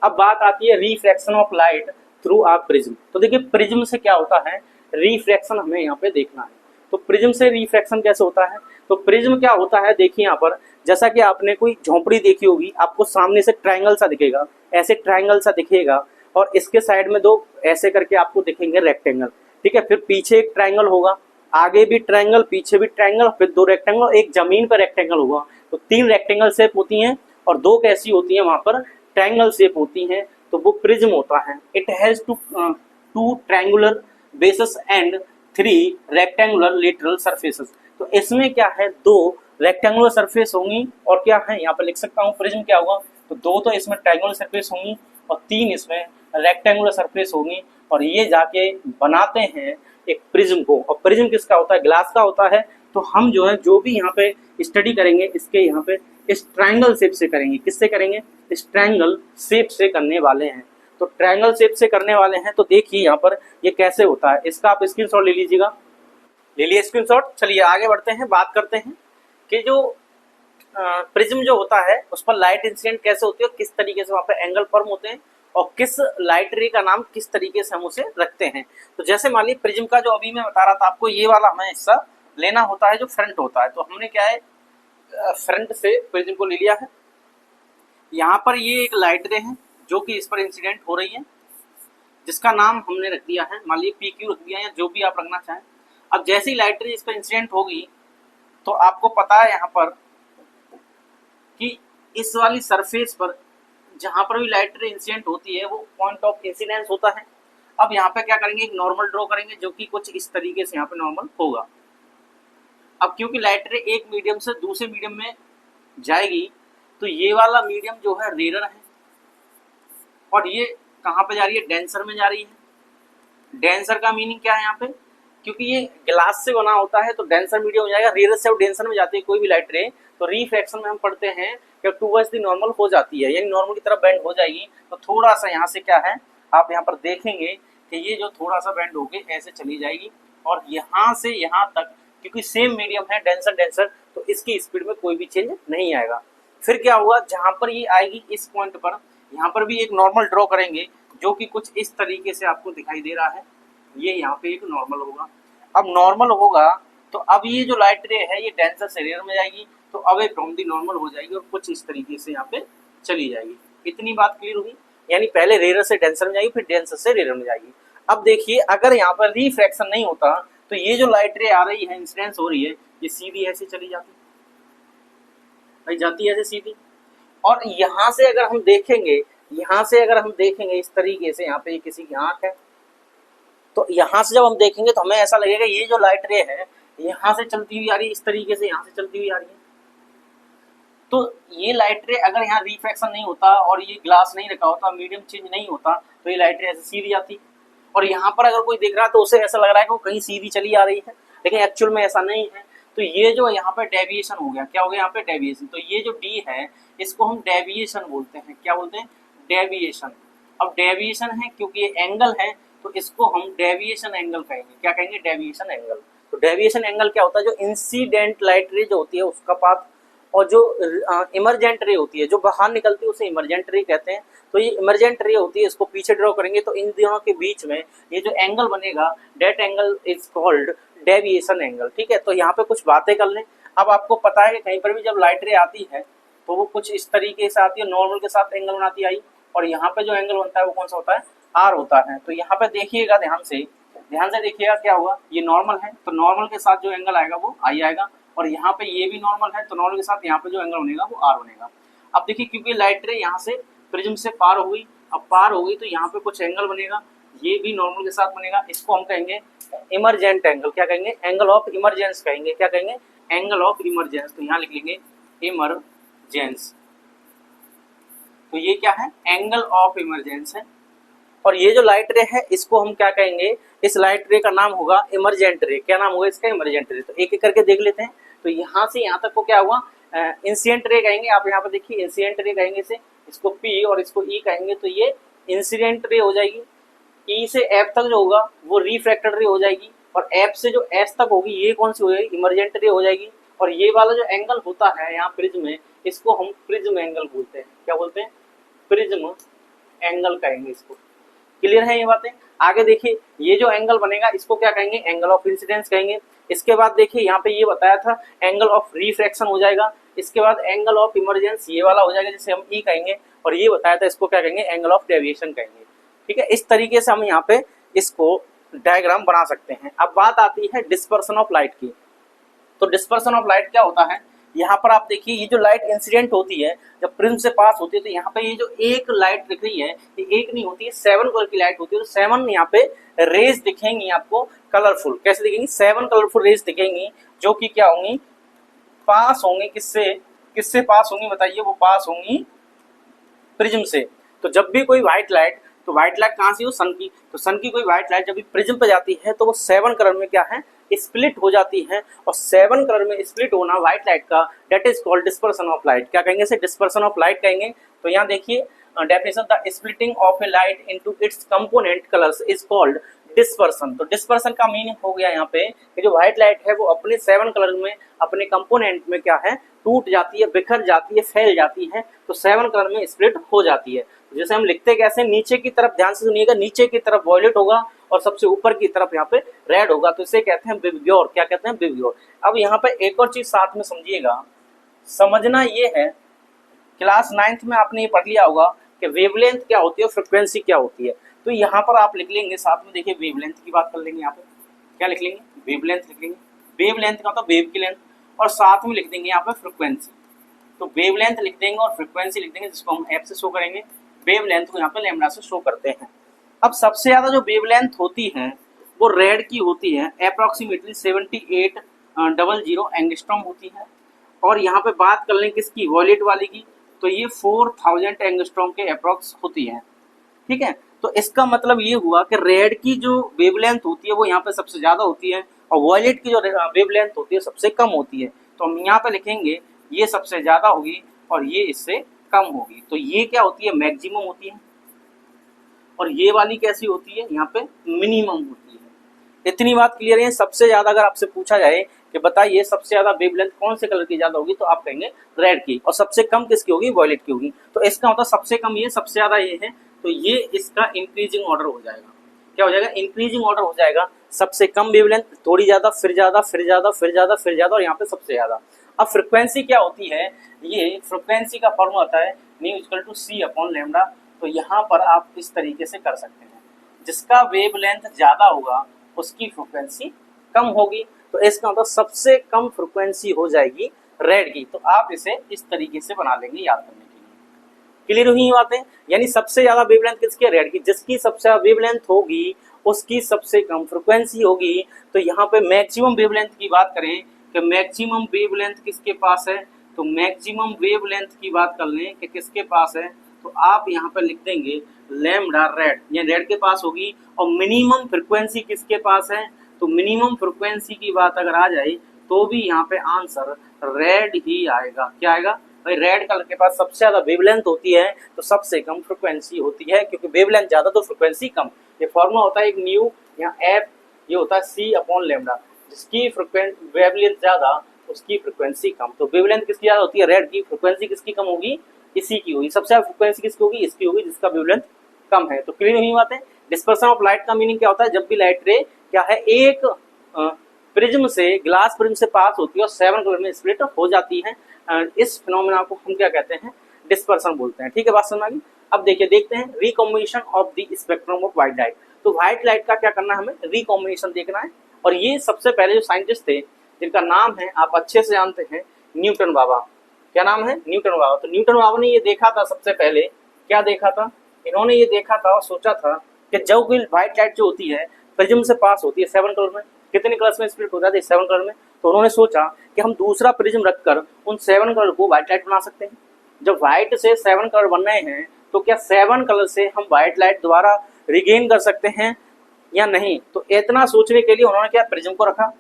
अब बात आती है refraction of light through a prism. तो देखिए प्रिज्म से क्या होता है, रिफ्रैक्शन हमें यहाँ पे देखना है। तो प्रिज्म से रिफ्रैक्शन कैसे होता है, तो प्रिज्म क्या होता है, देखिए यहाँ पर जैसा कि आपने कोई झोंपड़ी देखी होगी, आपको सामने से ट्रायंगल सा दिखेगा, ऐसे ट्रायंगल सा दिखेगा, और इसके साइड में दो ऐसे करके आपको दिखेंगे रेक्टेंगल। ठीक है, फिर पीछे एक ट्रायंगल होगा, आगे भी ट्रायंगल, पीछे भी ट्रायंगल, फिर दो रेक्टेंगल, एक जमीन पर रेक्टेंगल होगा। तो तीन रेक्टेंगल शेप होती हैं और दो कैसी होती हैं, वहां पर ट्रायंगल शेप होती हैं, तो वो प्रिज्म होता है। It has two triangular bases and 3 rectangular lateral surfaces. तो इसमें क्या है, दो रेक्टेंगुलर सरफेस होंगी और क्या है, यहाँ पर लिख सकता हूँ प्रिज्म क्या होगा, तो दो तो इसमें ट्रायंगुलर सरफेस होंगी और 3 इसमें रेक्टेंगुलर सरफेस होंगी, और ये जाके बनाते हैं एक प्रिज्म को। और प्रिज्म किसका होता है, ग्लास का होता है। तो हम जो है जो भी यहाँ पे स्टडी करेंगे इसके यहाँ पे इस ट्रायंगल शेप से करेंगे। किससे करेंगे, इस ट्रायंगल शेप से करने वाले हैं। तो ट्रायंगल शेप से करने वाले हैं, तो देखिए यहाँ पर ये कैसे होता है, इसका आप स्क्रीनशॉट ले लीजिएगा। ले लिए स्क्रीनशॉट। चलिए आगे बढ़ते हैं, बात करते हैं कि जो प्रिज्म जो होता है उस पर लाइट इंसिडेंट कैसे होती है, किस तरीके से वहाँ पे एंगल फॉर्म होते हैं, और किस लाइट रे का नाम किस तरीके से हम उसे रखते हैं। तो जैसे मान लीजिए प्रिज्म का जो अभी मैं बता रहा था आपको, ये वाला हमें हिस्सा लेना होता है जो फ्रंट होता है। तो हमने क्या है, फ्रंट से प्रिज्म को ले लिया है। यहाँ पर ये एक लाइट रे है जो कि इस पर इंसिडेंट हो रही है, जिसका नाम हमने रख दिया है, मान लीजिए PQ रख दिया या जो भी आप रखना चाहें। अब जैसी लाइट रे इस पर इंसिडेंट होगी तो आपको पता है यहाँ पर कि इस वाली सरफेस पर जहां पर भी लाइट रे इंसिडेंट होती है वो पॉइंट ऑफ इंसिडेंस होता है। अब यहाँ पे क्या करेंगे, एक नॉर्मल ड्रॉ करेंगे जो कि कुछ इस तरीके से यहाँ पे नॉर्मल होगा। अब क्योंकि लाइट रे एक मीडियम से दूसरे मीडियम में जाएगी, तो ये वाला मीडियम जो है रेयर है, और ये कहाँ पे जा रही है, डेंसर में जा रही है। डेंसर का मीनिंग क्या है यहाँ पे, क्योंकि ये ग्लास से बना होता है तो डेंसर मीडियम हो जाएगा। रेयर से डेंसर में जाती है कोई भी लाइट रे, तो रिफ्रैक्शन में हम पढ़ते हैं कि टूवर्ड्स द नॉर्मल हो जाती है, यानी नॉर्मल की तरफ बेंड हो जाएगी। तो थोड़ा सा यहाँ से क्या है, आप यहाँ पर देखेंगे कि ये जो थोड़ा सा बेंड होके ऐसे चली जाएगी, और यहाँ से यहाँ तक क्योंकि सेम मीडियम है डेंसर डेंसर, तो इसकी स्पीड में कोई भी चेंज नहीं आएगा। फिर क्या हुआ, जहां पर ये आएगी इस पॉइंट पर, यहाँ पर भी एक नॉर्मल ड्रॉ करेंगे जो कि कुछ इस तरीके से आपको दिखाई दे रहा है। ये यहाँ पे एक नॉर्मल होगा। अब नॉर्मल होगा तो अब ये जो लाइट रे है ये डेंसर से रेयर में जाएगी, तो अवे फ्रॉम दी नॉर्मल हो जाएगी और कुछ इस तरीके से यहाँ पे चली जाएगी। इतनी बात क्लियर होगी, यानी पहले रेयर से डेंसर में जाएगी, फिर डेंसर से रेयर में जाएगी। अब देखिए अगर यहाँ पर रिफ्रैक्शन नहीं होता तो ये जो लाइट रे आ रही है, इंसिडेंस हो रही है, ये सीधी ऐसे चली जाती भाई, जाती है ऐसे सीधी। और यहाँ से अगर हम देखेंगे, यहाँ से अगर हम देखेंगे इस तरीके से, यहाँ पे किसी की आंख है, तो यहाँ से जब हम देखेंगे तो हमें ऐसा लगेगा ये जो लाइट रे है यहाँ से चलती हुई आ रही है, इस तरीके से यहाँ से चलती हुई आ रही है। तो ये लाइट रे अगर यहाँ रिफ्रैक्शन नहीं होता और ये ग्लास नहीं रखा होता, मीडियम चेंज नहीं होता, तो ये लाइट रे ऐसे सीधी आती। और यहाँ पर अगर कोई देख रहा है तो उसे ऐसा लग रहा है कि वो कहीं सीधी चली आ रही है, लेकिन एक्चुअल में ऐसा नहीं है। तो ये जो यहाँ पे डेविएशन हो गया, क्या हो गया यहाँ पे डेविएशन। तो ये जो डी है इसको हम डेविएशन बोलते हैं। क्या बोलते हैं, डेविएशन। अब डेविएशन है क्योंकि ये एंगल है तो इसको हम डेविएशन एंगल कहेंगे। क्या कहेंगे, डेविएशन एंगल। तो डेविएशन एंगल क्या होता है, जो इंसिडेंट लाइट रे जो होती है उसका पाथ, और जो इमरजेंट रे होती है जो बाहर निकलती है उसे इमरजेंट रे कहते हैं। तो ये इमरजेंट रे होती है, इसको पीछे ड्रॉ करेंगे तो इन दोनों के बीच में ये जो एंगल बनेगा, that angle is called deviation angle. ठीक है, तो यहाँ पे कुछ बातें कर लें। अब आपको पता है कि कहीं पर भी जब लाइट रे आती है तो वो कुछ इस तरीके से आती है, नॉर्मल के साथ एंगल बनाती आई, और यहाँ पे जो एंगल बनता है वो कौन सा होता है, आर होता है। तो यहाँ पे देखिएगा ध्यान से, ध्यान से देखिएगा क्या होगा, ये नॉर्मल है तो नॉर्मल के साथ जो एंगल आएगा वो आई आएगा, और यहाँ पे ये भी नॉर्मल है तो नॉर्मल के साथ यहाँ पे जो एंगल बनेगा वो आर बनेगा। अब देखिए क्योंकि लाइट रे यहाँ से प्रिज्म से पार हो गई, अब पार हो गई तो यहाँ पे कुछ एंगल बनेगा, ये भी नॉर्मल के साथ बनेगा, इसको हम कहेंगे इमरजेंट एंगल। क्या कहेंगे? एंगल ऑफ इमरजेंस कहेंगे। क्या कहेंगे? Angle of emergence. तो यहाँ लिख लेंगे इमरजेंस। तो ये क्या है? एंगल ऑफ इमरजेंस है। और ये जो लाइट रे है इसको हम क्या कहेंगे? इस लाइट रे का नाम होगा इमरजेंट रे। क्या नाम होगा इसका? Emergent ray. तो एक एक करके देख लेते हैं। तो यहाँ से यहाँ तक को क्या हुआ? इंसिडेंट रे कहेंगे। आप यहाँ पर देखिए इंसिडेंट रे कहेंगे इसे, इसको पी और इसको ई कहेंगे, तो ये इंसिडेंट रे हो जाएगी। ई से एफ तक जो होगा वो रिफ्रैक्टेड रे हो जाएगी, और एफ से जो एस तक होगी ये कौन सी हो जाएगी? इमरजेंट रे हो जाएगी। और ये वाला जो एंगल होता है यहाँ प्रिज्म में, इसको हम प्रिज्म एंगल बोलते हैं। क्या बोलते हैं? प्रिज्म एंगल कहेंगे इसको। क्लियर है ये बातें? आगे देखिए ये जो एंगल बनेगा इसको क्या कहेंगे? एंगल ऑफ इंसिडेंस कहेंगे। इसके बाद देखिए यहाँ पे ये बताया था एंगल ऑफ रिफ्रैक्शन हो जाएगा। इसके बाद एंगल ऑफ इमरजेंस ये वाला हो जाएगा जिसे हम ई कहेंगे, और ये बताया था इसको क्या कहेंगे? एंगल ऑफ डेविएशन कहेंगे। ठीक है, इस तरीके से हम यहाँ पे इसको डायग्राम बना सकते हैं। अब बात आती है डिस्पर्सन ऑफ लाइट की। तो डिस्पर्सन ऑफ लाइट क्या होता है? यहाँ पर आप देखिए ये जो लाइट इंसिडेंट होती है जब प्रिज्म से पास होती है, तो यहाँ पे ये जो एक लाइट दिख रही है ये एक नहीं होती है, 7 कलर की लाइट होती है। तो 7 यहाँ पे रेज दिखेंगी आपको कलरफुल। कैसे दिखेंगी? 7 कलरफुल रेज दिखेंगी जो कि क्या होंगी? पास होंगे किससे? किससे पास होंगी बताइए? वो पास होंगी प्रिज्म से। तो जब भी कोई व्हाइट लाइट, तो व्हाइट लाइट कहाँ से हो? सन की। तो सन की कोई व्हाइट लाइट जब भी प्रिज्म पे जाती है तो वो 7 कलर में क्या है? स्प्लिट हो जाती है। और 7 कलर में स्प्लिट होना व्हाइट लाइट का, that is called dispersion of light. क्या कहेंगे इसे? डिस्पर्सन ऑफ लाइट कहेंगे। तो यहाँ देखिए definition, the splitting of A light into its component colours is called dispersion. तो डिस्पर्सन का मीनिंग हो गया यहाँ पे कि जो व्हाइट लाइट है वो अपने 7 कलर में, अपने कंपोनेंट में क्या है? टूट जाती है, बिखर जाती है, फैल जाती है। तो 7 कलर में स्प्लिट हो जाती है। जैसे हम लिखते कैसे? नीचे की तरफ, ध्यान से सुनिएगा, नीचे की तरफ वॉयलेट होगा और सबसे ऊपर की तरफ यहाँ पे रेड होगा, तो इसे कहते हैं विवग्योर। क्या कहते हैं? विवग्योर। अब यहाँ पे एक और चीज साथ में समझिएगा, समझना ये है, क्लास 9th में आपने ये पढ़ लिया होगा कि वेवलेंथ क्या होती है और फ्रिक्वेंसी क्या होती है। तो यहाँ पर आप लिख लेंगे साथ में, देखिए वेवलेंथ की बात कर लेंगे। यहाँ पे क्या लिख लेंगे? वेवलेंथ लिख लेंगे। वेवलेंथ का तो वेव की लेंथ, और साथ में लिख देंगे यहाँ पे फ्रिक्वेंसी। तो वेवलेंथ लिख देंगे और फ्रिक्वेंसी लिख देंगे, जिसको हम एफ से शो करेंगे। वेवलेंथ को यहाँ पे लैम्डा से शो करते हैं। अब सबसे ज्यादा जो वेवलेंथ होती है वो रेड की होती है, अप्रोक्सीमेटली 7800 एंगस्ट्रॉम होती है। और यहाँ पे बात कर लें किसकी? वॉयलेट वाली की, तो ये 4000 एंगस्ट्रॉम के अप्रोक्स होती है। ठीक है, तो इसका मतलब ये हुआ कि रेड की जो वेवलेंथ होती है वो यहाँ पे सबसे ज्यादा होती है, और वॉयलेट की जो वेवलेंथ होती है सबसे कम होती है। तो हम यहाँ पे लिखेंगे ये सबसे ज्यादा होगी और ये इससे कम होगी। तो ये क्या होती है? मैक्सिमम होती है। और ये वाली कैसी होती है? यहाँ पे मिनिमम होती है। इतनी बात क्लियर है। सबसे ज्यादा अगर आपसे पूछा जाए कि बताइए सबसे ज्यादा वेवलेंथ कौन से कलर की ज्यादा होगी, तो आप कहेंगे रेड की, और सबसे कम किसकी होगी? वॉयलेट की होगी। तो इसका मतलब सबसे कम ये, सबसे ज्यादा ये है, तो ये इसका इंक्रीजिंग ऑर्डर हो जाएगा। क्या हो जाएगा? इंक्रीजिंग ऑर्डर हो जाएगा। सबसे कम वेवलेंथ, थोड़ी ज्यादा, फिर ज्यादा, फिर ज्यादा, फिर ज्यादा, फिर ज्यादा, और यहाँ पे सबसे ज्यादा। अब फ्रिक्वेंसी क्या होती है? ये फ्रिक्वेंसी का फॉर्मूला होता है nu equal to c upon lambda. तो यहाँ पर आप इस तरीके से कर सकते हैं, जिसका वेवलेंथ ज्यादा होगा उसकी फ्रिक्वेंसी कम होगी। तो इसका मतलब सबसे कम फ्रिक्वेंसी हो जाएगी रेड की। तो आप इसे इस तरीके से बना लेंगे याद करने के लिए। क्लियर हुई बातें? यानी सबसे ज्यादा वेवलेंथ किसकी? रेड की। जिसकी सबसे ज्यादा वेवलेंथ होगी उसकी सबसे कम फ्रिक्वेंसी होगी। तो यहाँ पे मैक्सिमम वेवलेंथ की बात करें कि मैक्सिमम वेवलेंथ किसके पास है? तो मैक्सिमम वेवलेंथ की बात कर लें कि किसके पास है, तो आप यहाँ पर लिख देंगे लैम्डा रेड, ये रेड के पास होगी। और मिनिमम फ्रिक्वेंसी किसके पास है? तो मिनिमम फ्रिक्वेंसी की बात अगर आ जाए तो भी यहाँ पे आंसर रेड ही आएगा। क्या आएगा भाई? रेड कलर के पास सबसे ज्यादा वेवलेंथ होती है तो सबसे कम फ्रिक्वेंसी होती है, क्योंकि वेवलेंथ ज्यादा तो फ्रिक्वेंसी कम। ये फॉर्मूला होता है एक न्यू, यहाँ एफ, ये होता है सी अपॉन लैम्डा। जिसकी वेवलेंथ ज्यादा उसकी फ्रिक्वेंसी कम। तो वेवलेंथ किसकी ज्यादा होती है? रेड की। फ्रिक्वेंसी किसकी कम होगी? इसी की होगी। सबसे ज्यादा फ्रिक्वेंसी किसकी होगी? इसकी होगी, जिसका वेवलेंथ कम है। तो क्लियर हुई बात है? डिस्पर्सन ऑफ लाइट का मीनिंग क्या होता है? जब भी लाइट रे क्या है, एक प्रिज्म से, ग्लास प्रिज्म से पास होती है और 7 कलर में स्प्लिट हो जाती है, इस फिनोमेना को हम क्या कहते हैं? डिस्पर्सन बोलते हैं। ठीक है, बात समझ आ गई? अब देखिए, देखते हैं recombination of the spectrum of white light. तो व्हाइट लाइट का क्या करना है, हमें रिकॉम्बिनेशन देखना है। और ये सबसे पहले जो साइंटिस्ट थे जिनका नाम है आप अच्छे से जानते हैं, न्यूटन बाबा। क्या नाम है, न्यूटन बाबा। तो न्यूटन बाबा ने ये देखा था सबसे पहले, क्या देखा था, इन्होंने ये देखा था और सोचा था कि जब कोई व्हाइट लाइट जो होती है प्रिज्म से पास होती है 7 कलर में, कितने कलर्स में स्प्लिट हो जाती है, 7 कलर में। तो उन्होंने सोचा कि हम दूसरा प्रिज्म रखकर उन 7 कलर को व्हाइट लाइट बना सकते हैं। जब व्हाइट से 7 कलर बन रहे हैं तो क्या 7 कलर से हम व्हाइट लाइट दोबारा रिगेन कर सकते हैं या नहीं। तो इतना सोचने के लिए उन्होंने क्या प्रिज्म को रखा,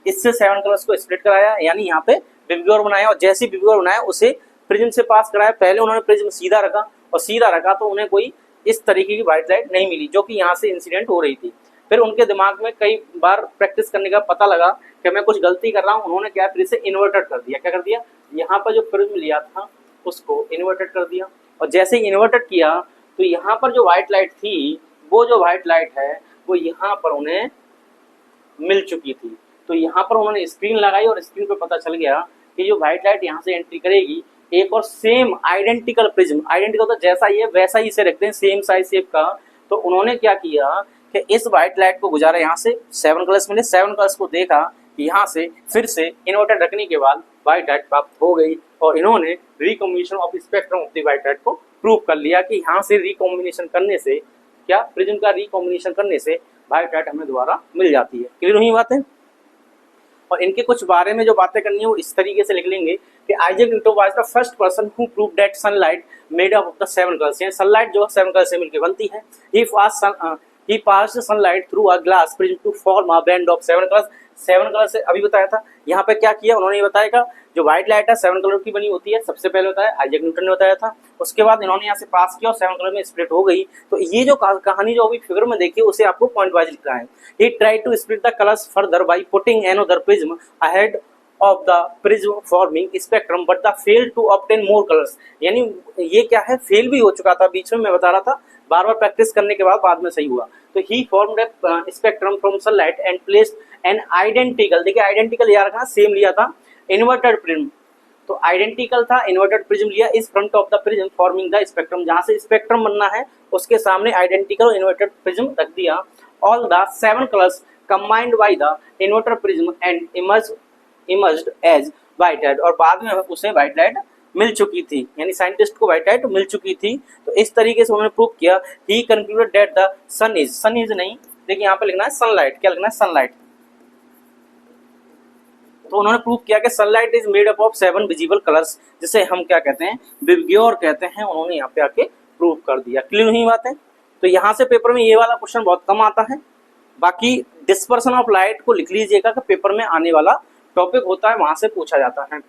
इससे 7 कलर्स को स्प्लिट कराया, यानी यहाँ पे बिब्योर बनाया, और जैसे बिब्योर बनाया उसे प्रिज्म से पास कराया। पहले उन्होंने प्रिज्म सीधा रखा, और सीधा रखा तो उन्हें कोई इस तरीके की व्हाइट लाइट नहीं मिली जो कि यहाँ से इंसिडेंट हो रही थी। फिर उनके दिमाग में कई बार प्रैक्टिस करने का पता लगा कि मैं कुछ गलती कर रहा हूँ। उन्होंने क्या फिर से इन्वर्टेड कर दिया। क्या कर दिया, यहाँ पर जो प्रिज्म लिया था उसको इन्वर्टेड कर दिया, और जैसे ही इन्वर्टेड किया तो यहाँ पर जो व्हाइट लाइट थी, वो जो व्हाइट लाइट है वो यहाँ पर उन्हें मिल चुकी थी। तो यहाँ पर उन्होंने स्क्रीन लगाई और स्क्रीन पर पता चल गया कि जो व्हाइट लाइट यहाँ से एंट्री करेगी, एक और सेम आइडेंटिकल प्रिज्म, आइडेंटिकल तो जैसा ही है वैसा ही इसे रखते हैं, सेम साइज शेप का। तो उन्होंने क्या किया कि इस व्हाइट लाइट को गुजारा, यहाँ से 7 कलर्स मिले, 7 कलर्स को देखा कि यहाँ से फिर से इन्वर्टेड रखने के बाद व्हाइट लाइट प्राप्त हो गई, और इन्होंने recombination of spectrum of the white light को प्रूव कर लिया कि यहाँ से रिकॉम्बिनेशन करने से, क्या प्रिज्म का रिकॉम्बिनेशन करने से व्हाइट लाइट हमें दोबारा मिल जाती है। क्लियर हुई बात है। और इनके कुछ बारे में जो बातें करनी है वो इस तरीके से लिख लेंगे कि Isaac Newton was the first person who proved that sunlight made up of the 7 colours, यानी सनलाइट जो 7 कलर से मिलकर बनती है। ही passed sunlight through a glass prism to form a band of 7 colors। 7 colour से अभी बताया था, यहाँ पे क्या किया उन्होंने, ये बताया का जो व्हाइट लाइट है 7 कलर की बनी होती है, सबसे पहले बताया आइजैक न्यूटन ने बताया था। उसके बाद इन्होंने यहाँ से पास किया और 7 कलर में स्प्लिट हो गई। तो ये जो कहानी जो अभी फिगर में देखिए उसे आपको पॉइंट वाइज लिखना है। He tried to split the colours further by putting another prism ahead of the prism forming spectrum but the failed to obtain more colors। यानी ये क्या है, फेल भी हो चुका था बीच में, मैं बता रहा था, बार बार प्रैक्टिस करने के बाद में सही हुआ। तो he formed a spectrum from sunlight and placed an identical, देखिए आइडेंटिकल यार कहा सेम लिया था, इन्वर्टेड प्रिज्म। तो आइडेंटिकल था, इन्वर्टेड प्रिज्म लिया इस front of the prism forming the spectrum, जहां से स्पेक्ट्रम बनना है उसके सामने आइडेंटिकल और इन्वर्टेड प्रिज्म रख दिया। All the 7 colours combined by the inverted prism and emerged as white light, और बाद में उसे व्हाइट लाइट मिल चुकी थी, यानी साइंटिस्ट को व्हाइट लाइट मिल चुकी थी। तो इस तरीके से उन्होंने प्रूव किया। He concluded that the sun is नहीं, देखिए यहाँ पे लिखना है सनलाइट, क्या लिखना है सनलाइट। तो उन्होंने प्रूव किया कि sunlight is made up of 7 visible colours, जिसे हम क्या कहते हैं, विबग्योर कहते हैं। उन्होंने यहाँ पे आके प्रूव कर दिया। क्लियर हुई बात है। तो यहाँ से पेपर में ये वाला क्वेश्चन बहुत कम आता है, बाकी डिस्पर्सन ऑफ लाइट को लिख लीजिएगा कि पेपर में आने वाला टॉपिक होता है, वहां से पूछा जाता है।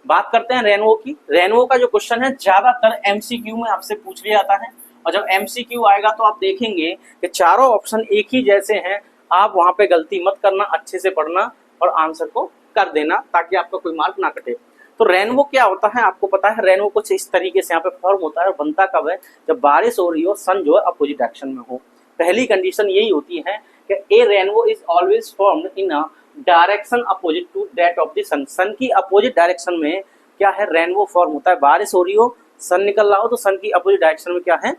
बात करते हैं रेनबो की। रेनबो का जो क्वेश्चन है ज्यादातर एमसीक्यू में आपसे पूछ लिया जाता है, और जब एमसीक्यू आएगा तो आप देखेंगे कि चारों ऑप्शन एक ही जैसे हैं। आप वहां पे गलती मत करना, अच्छे से पढ़ना और आंसर को कर देना ताकि आपका कोई मार्क ना कटे। तो रेनबो क्या होता है आपको पता है, रेनबो कुछ इस तरीके से यहाँ पे फॉर्म होता है, और बनता कब है, जब बारिश हो रही हो, सन जो है अपोजिट डायरेक्शन में हो। पहली कंडीशन यही होती है कि a rainbow is always formed in a direction opposite to that of the sun. Sun की अपोजिट डायरेक्शन में क्या है, रेनबो फॉर्म होता है। बारिश हो रही हो, सन निकल रहा हो, तो सन की अपोजिट डायरेक्शन में क्या है,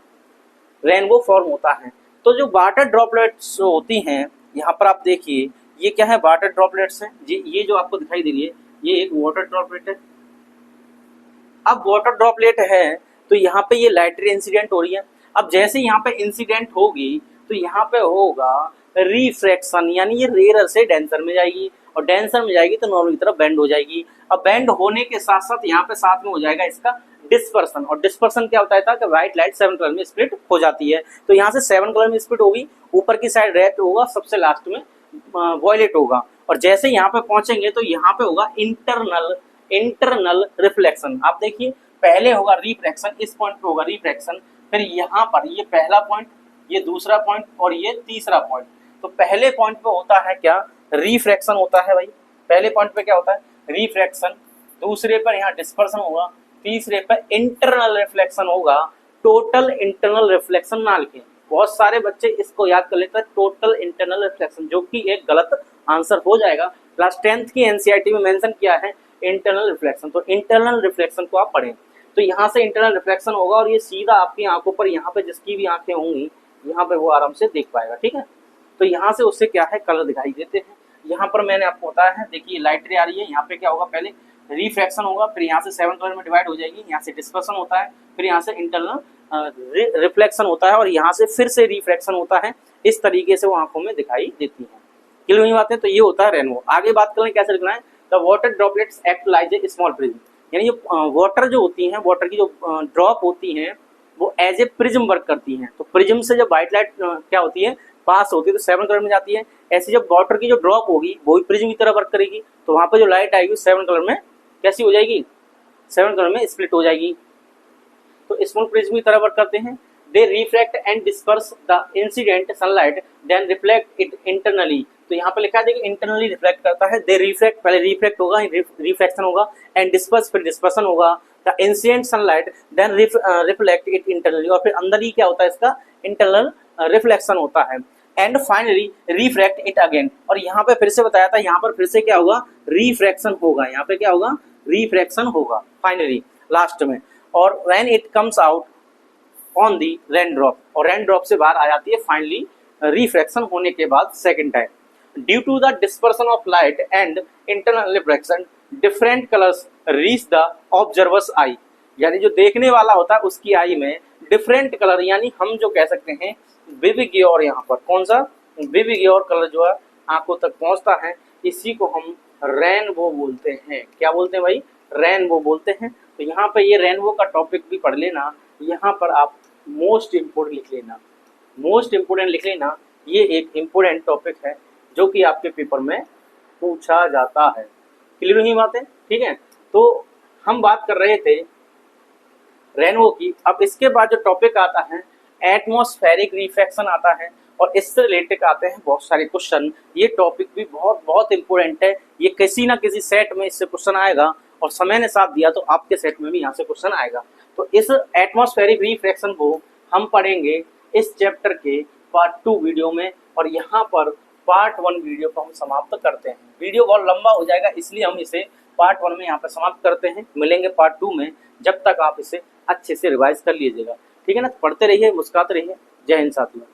रेनबो फॉर्म होता है। तो जो वाटर ड्रॉपलेट्स होती हैं, यहाँ पर आप देखिए ये क्या है, वाटर ड्रॉपलेट्स हैं जी। ये जो आपको दिखाई दे रही है ये एक वाटर ड्रॉपलेट है। अब वाटर ड्रॉपलेट है तो यहाँ पे ये लाइटरी इंसिडेंट हो रही है। अब जैसे यहाँ पे इंसिडेंट होगी तो यहाँ पे होगा रिफ्रैक्शन, यानी ये रेयर से डेंसर में जाएगी, और डेंसर में जाएगी तो नॉर्मल की तरफ बेंड हो जाएगी। अब बेंड होने के साथ साथ यहाँ पे साथ में हो जाएगा इसका डिस्पर्सन। और डिस्पर्सन क्या होता है कि व्हाइट लाइट 7 कलर में स्प्लिट हो जाती है। तो यहाँ से 7 कलर में स्प्लिट होगी, ऊपर की साइड रेड होगा, सबसे लास्ट में वॉयलेट होगा। और जैसे यहाँ पे पहुंचेंगे तो यहाँ पे होगा इंटरनल रिफ्लेक्शन। आप देखिए पहले होगा रिफ्रैक्शन, इस पॉइंट पे होगा रिफ्रैक्शन, फिर यहाँ पर ये पहला पॉइंट, ये दूसरा पॉइंट और ये तीसरा पॉइंट। तो पहले पॉइंट पे होता है क्या, रिफ्रैक्शन होता है भाई। पहले पॉइंट पे क्या होता है, रिफ्रैक्शन, दूसरे पर यहाँ डिस्पर्सन होगा, तीसरे पर इंटरनल रिफ्लेक्शन होगा। टोटल इंटरनल रिफ्लेक्शन ना लिखें, बहुत सारे बच्चे इसको याद कर लेते हैं टोटल इंटरनल रिफ्लेक्शन, जो कि एक गलत आंसर हो जाएगा। क्लास 10th की एनसीईआरटी में मेंशन किया है इंटरनल रिफ्लेक्शन, तो इंटरनल रिफ्लेक्शन को आप पढ़ें। तो यहाँ से इंटरनल रिफ्लेक्शन होगा और ये सीधा आपकी आंखों पर, यहाँ पे जिसकी भी आंखें होंगी यहाँ पे वो आराम से देख पाएगा। ठीक है, तो यहाँ से उससे क्या है कलर दिखाई देते हैं। यहाँ पर मैंने आपको बताया है, देखिए लाइट रे आ रही है, यहाँ पे क्या होगा, पहले रिफ्रैक्शन होगा, फिर यहाँ से 7 कलर में डिवाइड हो जाएगी, यहाँ से डिस्पर्सन होता है, फिर यहाँ से इंटरनल रिफ्लेक्शन होता है और यहाँ से फिर से रिफ्रैक्शन होता है। इस तरीके से वो आंखों में दिखाई देती है। क्लियर हुई बातें? तो ये होता है रेनबो। आगे बात करें कैसे लिखना है, the water droplets act like a small prism, यानी जो वाटर जो होती है, वाटर की जो ड्रॉप होती हैं वो एज ए प्रिज्म वर्क करती हैं। तो प्रिज्म से जब व्हाइट लाइट क्या होती है, पास होती है, तो 7 कलर में जाती है। ऐसे जब वाटर की जो ड्रॉप होगी वो प्रिज्म की तरह वर्क करेगी, तो वहां पर जो लाइट आएगी 7 कलर में कैसी हो जाएगी, 7 कलर में स्प्लिट हो जाएगी। तो स्मॉल प्रिज्म की तरह वर्क करते हैं। They refract and disperse the incident sunlight then reflect it internally. तो यहाँ पे लिखा है देखिए इंटरनली रिफ्लेक्ट करता है। दे रिफ्लेक्ट, पहले रिफ्लेक्ट होगा, रिफ्लेक्शन होगा, एंड डिस्पर्स, फिर डिस्पर्सन होगा। The incident sunlight then reflect it internally, और फिर अंदर ही क्या होता है इसका इंटरनल रिफ्लेक्शन होता है। And finally refract it again, और यहाँ पे फिर से बताया था, यहाँ पर फिर से क्या होगा, रिफ्रैक्शन होगा। यहाँ पे क्या होगा, रिफ्रैक्शन होगा फाइनली लास्ट में। और when it comes out on the rain drop, और रेन ड्रॉप से बाहर आ जाती है फाइनली रिफ्रैक्शन होने के बाद second time. Due to the dispersion of light and internal refraction different colours reach the observer's eye, यानी जो देखने वाला होता है उसकी आई में डिफरेंट कलर, यानी हम जो कह सकते हैं विविग्योर, यहाँ पर कौन सा विविग्योर कलर जो है आंखों तक पहुंचता है, इसी को हम रेनबो बोलते हैं। क्या बोलते हैं भाई, रेनबो बोलते हैं। तो यहाँ पर ये रेनबो का टॉपिक भी पढ़ लेना, यहाँ पर आप मोस्ट इम्पोर्टेंट लिख लेना, मोस्ट इम्पोर्टेंट लिख लेना। ये एक इम्पोर्टेंट टॉपिक है जो कि आपके पेपर में पूछा जाता है। क्लियर हुई बातें? ठीक है, तो हम बात कर रहे थे रेनबो की। अब इसके बाद जो टॉपिक आता है एटमॉस्फेरिक रिफ्रैक्शन आता है, और इससे रिलेटेड आते हैं बहुत सारे क्वेश्चन। ये टॉपिक भी बहुत बहुत इंपॉर्टेंट है, ये किसी ना किसी सेट में इससे क्वेश्चन आएगा, और समय ने साथ दिया तो आपके सेट में भी यहाँ से क्वेश्चन आएगा। तो इस एटमॉस्फेरिक रिफ्रैक्शन को हम पढ़ेंगे इस चैप्टर के पार्ट 2 वीडियो में, और यहाँ पर पार्ट 1 वीडियो को हम समाप्त करते हैं। वीडियो बहुत लंबा हो जाएगा, इसलिए हम इसे पार्ट 1 में यहाँ पर समाप्त करते हैं। मिलेंगे पार्ट 2 में, जब तक आप इसे अच्छे से रिवाइज कर लीजिएगा। ठीक है ना, पढ़ते रहिए, मुस्कुराते रहिए। जय हिंद साथियों।